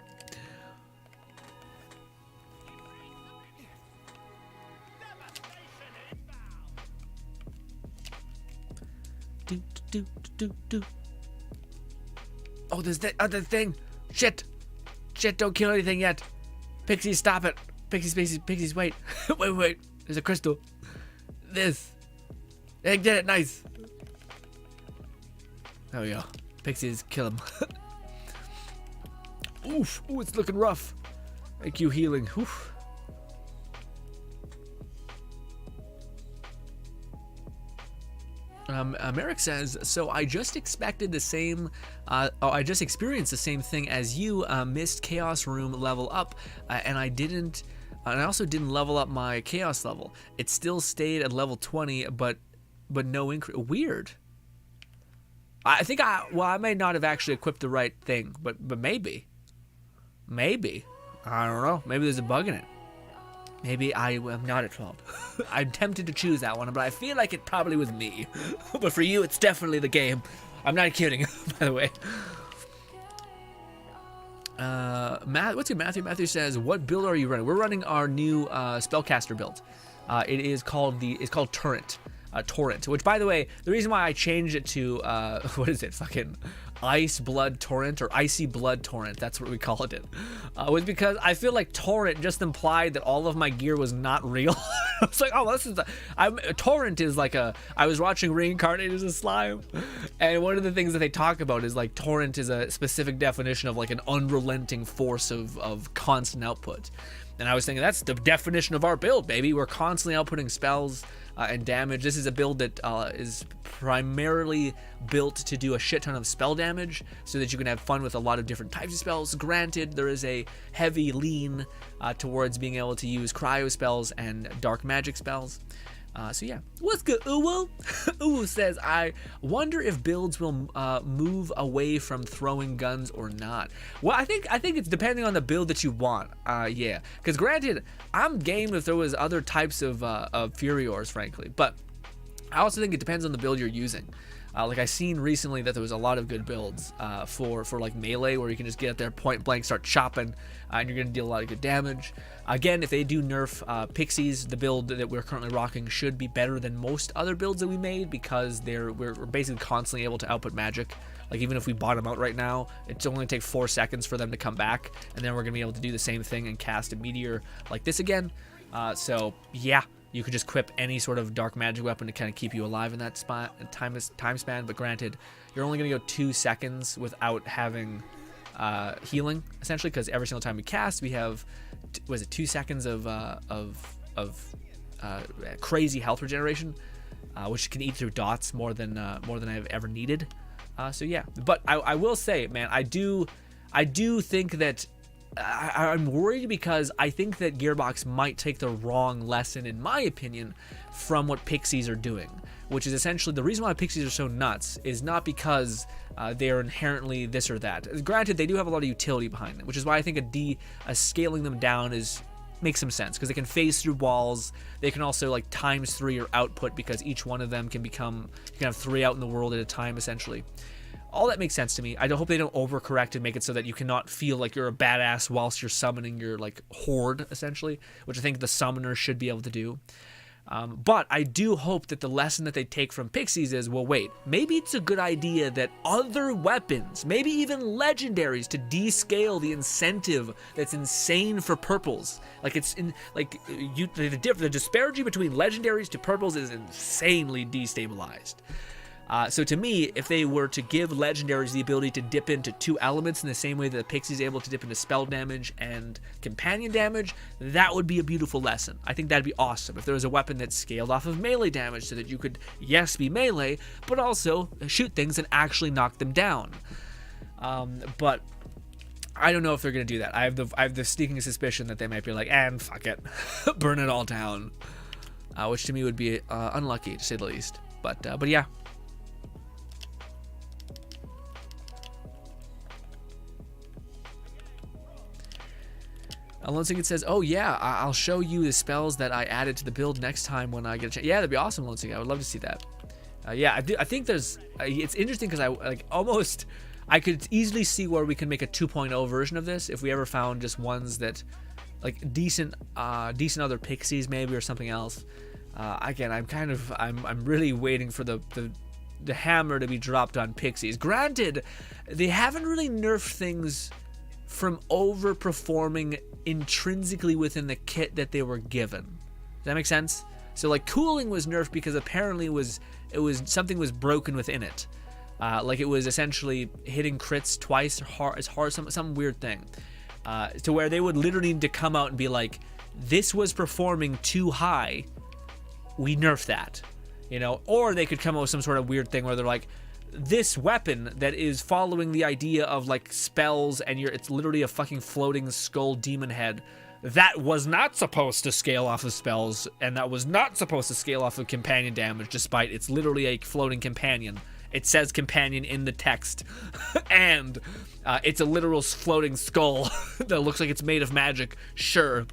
Do. Oh, there's that other thing. Shit, don't kill anything yet. Pixies, stop it. Pixies, wait. wait. There's a crystal. This. They did it, nice. There we go. Pixies, kill him. Oof, ooh, it's looking rough. IQ healing, oof. Merrick says, so I just expected the same, I just experienced the same thing as you, missed Chaos Room level up, and I also didn't level up my Chaos level. It still stayed at level 20, but no increase. Weird. I think I may not have actually equipped the right thing, but maybe. I don't know. Maybe there's a bug in it. Maybe I am not at fault. I'm tempted to choose that one, but I feel like it probably was me. But for you, it's definitely the game. I'm not kidding, by the way. What's your Matthew? Matthew says, what build are you running? We're running our new spellcaster build. It is called Torrent, which, by the way, the reason why I changed it to what is it, fucking Ice Blood Torrent, or Icy Blood Torrent, that's what we called it, was because I feel like Torrent just implied that all of my gear was not real. I was like, oh, this is Torrent is like I was watching Reincarnated as a Slime, and one of the things that they talk about is like Torrent is a specific definition of like an unrelenting force of constant output. And I was thinking, that's the definition of our build, baby. We're constantly outputting spells and damage. This is a build that is primarily built to do a shit ton of spell damage so that you can have fun with a lot of different types of spells. Granted, there is a heavy lean towards being able to use cryo spells and dark magic spells. So yeah, what's good, Uwu? Uwu says, I wonder if builds will move away from throwing guns or not. Well, I think it's depending on the build that you want. Yeah, because granted, I'm game if there was other types of Furiors, frankly, but I also think it depends on the build you're using. Like I seen recently that there was a lot of good builds for like melee, where you can just get out there point blank, start chopping, and you're gonna deal a lot of good damage. Again, if they do nerf pixies, the build that we're currently rocking should be better than most other builds that we made, because we're basically constantly able to output magic. Like even if we bottom out right now, it's only take 4 seconds for them to come back, and then we're gonna be able to do the same thing and cast a meteor like this again. So yeah. You could just equip any sort of dark magic weapon to kind of keep you alive in that time span. But granted, you're only going to go 2 seconds without having healing, essentially, because every single time we cast, we have, 2 seconds of crazy health regeneration, which can eat through dots more than I've ever needed. So yeah, but I will say, man, I do think that. I'm worried because I think that Gearbox might take the wrong lesson, in my opinion, from what Pixies are doing, which is essentially the reason why Pixies are so nuts is not because they are inherently this or that. Granted, they do have a lot of utility behind them, which is why I think a scaling them down makes some sense, because they can phase through walls. They can also like ×3 your output, because each one of them can become, you can have 3 out in the world at a time, essentially. All that makes sense to me. I hope they don't overcorrect and make it so that you cannot feel like you're a badass whilst you're summoning your like horde, essentially, which I think the summoner should be able to do. But I do hope that the lesson that they take from Pixies is, well, wait, maybe it's a good idea that other weapons, maybe even legendaries, to descale the incentive that's insane for purples. Like the disparity between legendaries to purples is insanely destabilized. So to me, if they were to give legendaries the ability to dip into 2 elements in the same way that the Pixie is able to dip into spell damage and companion damage, that would be a beautiful lesson. I think that'd be awesome if there was a weapon that scaled off of melee damage so that you could, yes, be melee, but also shoot things and actually knock them down. But I don't know if they're going to do that. I have the sneaking suspicion that they might be like, and fuck it, burn it all down. Which to me would be unlucky, to say the least. But yeah. Lone Singing says, oh yeah, I'll show you the spells that I added to the build next time when I get a chance. Yeah, that'd be awesome, Lone Singing. I would love to see that. Yeah, I think there's, it's interesting because I could easily see where we can make a 2.0 version of this if we ever found just ones that, like, decent other Pixies maybe or something else. Again, I'm really waiting for the hammer to be dropped on Pixies. Granted, they haven't really nerfed things from overperforming intrinsically within the kit that they were given. Does that make sense? So like cooling was nerfed because apparently it was something was broken within it. Like it was essentially hitting crits twice as hard, some weird thing. To where they would literally need to come out and be like, this was performing too high, we nerfed that. You know, or they could come up with some sort of weird thing where they're like, this weapon that is following the idea of like spells and it's literally a fucking floating skull demon head, that was not supposed to scale off of spells, and that was not supposed to scale off of companion damage, despite it's literally a floating companion. It says companion in the text, and it's a literal floating skull that looks like it's made of magic. Sure.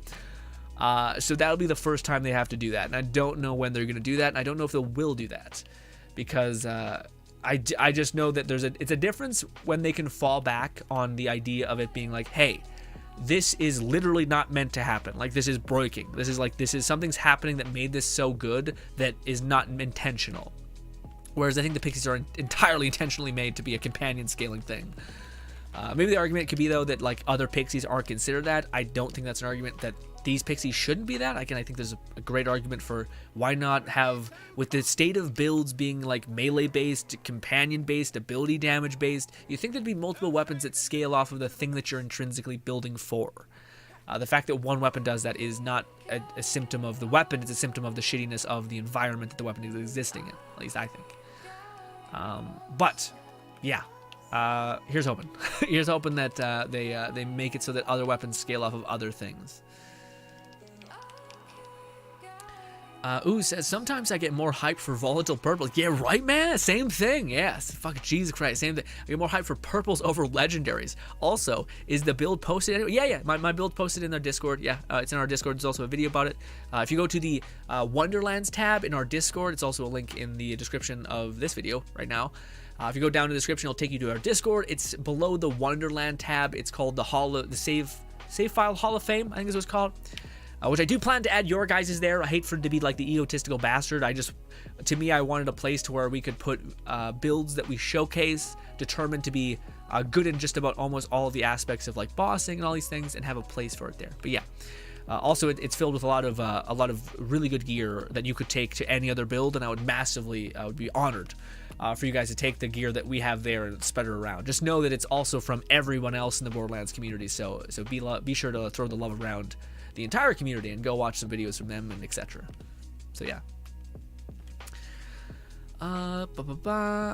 So that'll be the first time they have to do that, and I don't know when they're going to do that, and I don't know if they will do that, because I just know that it's a difference when they can fall back on the idea of it being like, hey, this is literally not meant to happen. Like, this is breaking. This is something's happening that made this so good that is not intentional. Whereas I think the Pixies are entirely intentionally made to be a companion scaling thing. Maybe the argument could be, though, that like other Pixies are considered that. I don't think that's an argument that these Pixies shouldn't be that. Again, I think there's a great argument for why not have, with the state of builds being like melee-based, companion-based, ability damage-based, you think there'd be multiple weapons that scale off of the thing that you're intrinsically building for. The fact that one weapon does that is not a symptom of the weapon, it's a symptom of the shittiness of the environment that the weapon is existing in, at least I think. But, yeah. Here's hoping. Here's hoping that they make it so that other weapons scale off of other things. Ooh says, sometimes I get more hyped for volatile purples. Yeah, right, man? Same thing. Yes. Fucking Jesus Christ. Same thing. I get more hyped for purples over legendaries. Also, is the build posted anyway? Yeah. My build posted in our Discord. Yeah, it's in our Discord. There's also a video about it. If you go to the Wonderlands tab in our Discord, it's also a link in the description of this video right now. If you go down to the description, it'll take you to our Discord. It's below the Wonderland tab. It's called the Save File Hall of Fame, I think is what it's called. Which I do plan to add your guys' there. I hate for it to be like the egotistical bastard. To me, I wanted a place to where we could put builds that we showcase, determined to be good in just about almost all of the aspects of like bossing and all these things, and have a place for it there. But yeah, also it's filled with a lot of really good gear that you could take to any other build, and I would be honored for you guys to take the gear that we have there and spread it around. Just know that it's also from everyone else in the Borderlands community, so be sure to throw the love around the entire community and go watch some videos from them and etc. So yeah.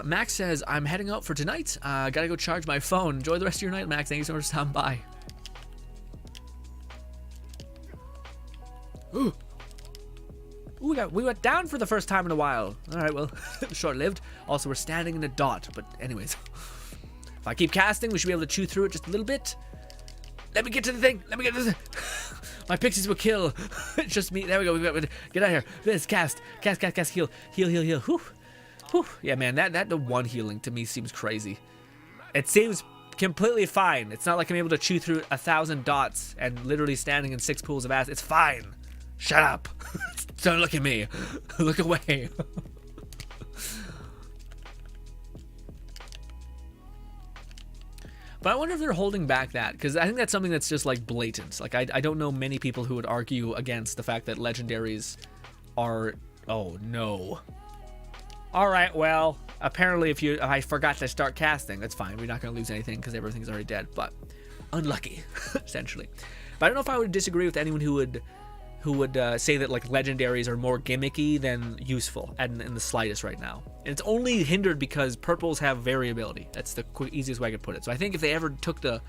Max says, I'm heading out for tonight. Gotta go charge my phone. Enjoy the rest of your night, Max. Thank you so much for stopping by. Ooh. We went down for the first time in a while. Alright, well, short-lived. Also, we're standing in a dot, but anyways. If I keep casting, we should be able to chew through it just a little bit. Let me get to the thing. My Pixies will kill. It's just me. There we go. Get out of here. This cast. Heal. Whew. Yeah, man. That the one healing to me seems crazy. It seems completely fine. It's not like I'm able to chew through 1,000 dots and literally standing in 6 pools of acid. It's fine. Shut up. Don't look at me. Look away. But I wonder if they're holding back that, because I think that's something that's just like blatant. Like I don't know many people who would argue against the fact that legendaries are. Oh no. All right, well, apparently if I forgot to start casting, that's fine. We're not going to lose anything because everything's already dead. But unlucky, essentially. But I don't know if I would disagree with anyone who would say that like legendaries are more gimmicky than useful in the slightest right now. And it's only hindered because purples have variability. That's the easiest way I could put it. So I think if they ever took the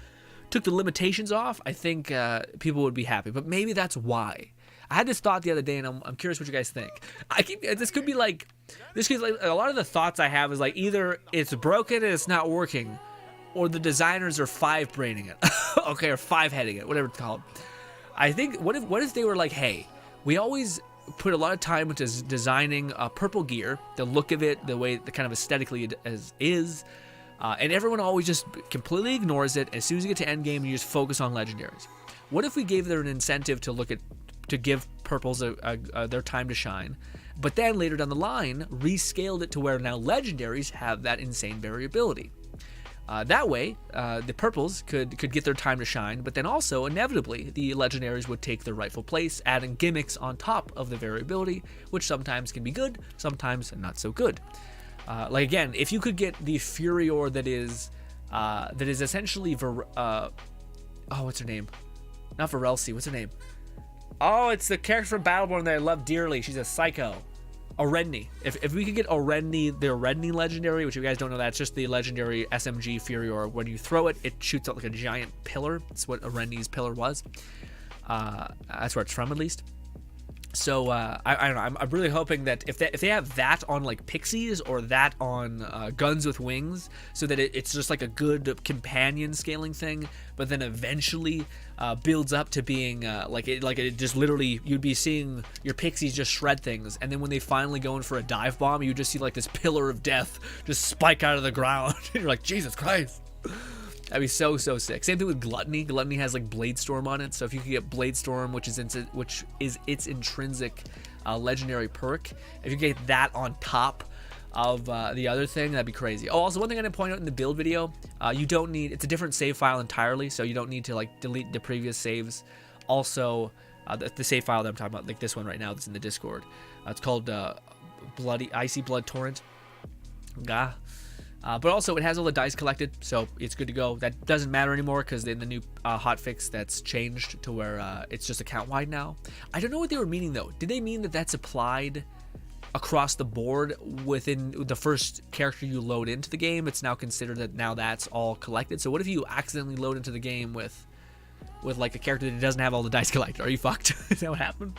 limitations off, I think people would be happy. But maybe that's why. I had this thought the other day, and I'm curious what you guys think. This could be like a lot of the thoughts I have is like either it's broken and it's not working, or the designers are five-braining it, okay, or five-heading it, whatever it's called. I think what if they were like, hey, we always put a lot of time into designing purple gear, the look of it, the way, the kind of aesthetically it is, and everyone always just completely ignores it. As soon as you get to endgame, you just focus on legendaries. What if we gave them an incentive to give purples their time to shine, but then later down the line, rescaled it to where now legendaries have that insane variability. That way, the purples could get their time to shine, but then also, inevitably, the legendaries would take their rightful place, adding gimmicks on top of the variability, which sometimes can be good, sometimes not so good. Like again, if you could get the Furior that is essentially what's her name? Not Varelsi, what's her name? Oh, it's the character from Battleborn that I love dearly. She's a psycho. Orenni. If we could get Orenni, the Orenni legendary, which if you guys don't know, that's just the legendary SMG Furior. When you throw it, it shoots out like a giant pillar. That's what Orenni's pillar was. That's where it's from, at least. So I don't know. I'm really hoping that if they have that on like Pixies or that on Guns with Wings, so that it's just like a good companion scaling thing, but then eventually builds up to being like it just literally you'd be seeing your Pixies just shred things, and then when they finally go in for a dive bomb, you just see like this pillar of death just spike out of the ground. You're like, Jesus Christ. That'd be so sick. Same thing with Gluttony. Gluttony has like Blade Storm on it, so if you could get Blade Storm, which is its intrinsic legendary perk, if you get that on top of the other thing, that'd be crazy. Oh, also one thing I didn't point out in the build video, you don't need, it's a different save file entirely, so you don't need to like delete the previous saves. Also, the save file that I'm talking about, like this one right now that's in the Discord, it's called Icy Blood Torrent. But also, it has all the dice collected, so it's good to go. That doesn't matter anymore because in the new hotfix, that's changed to where it's just account-wide now. I don't know what they were meaning, though. Did they mean that that's applied across the board within the first character you load into the game? It's now considered that now that's all collected. So what if you accidentally load into the game with like a character that doesn't have all the dice collected? Are you fucked? Is that what happened?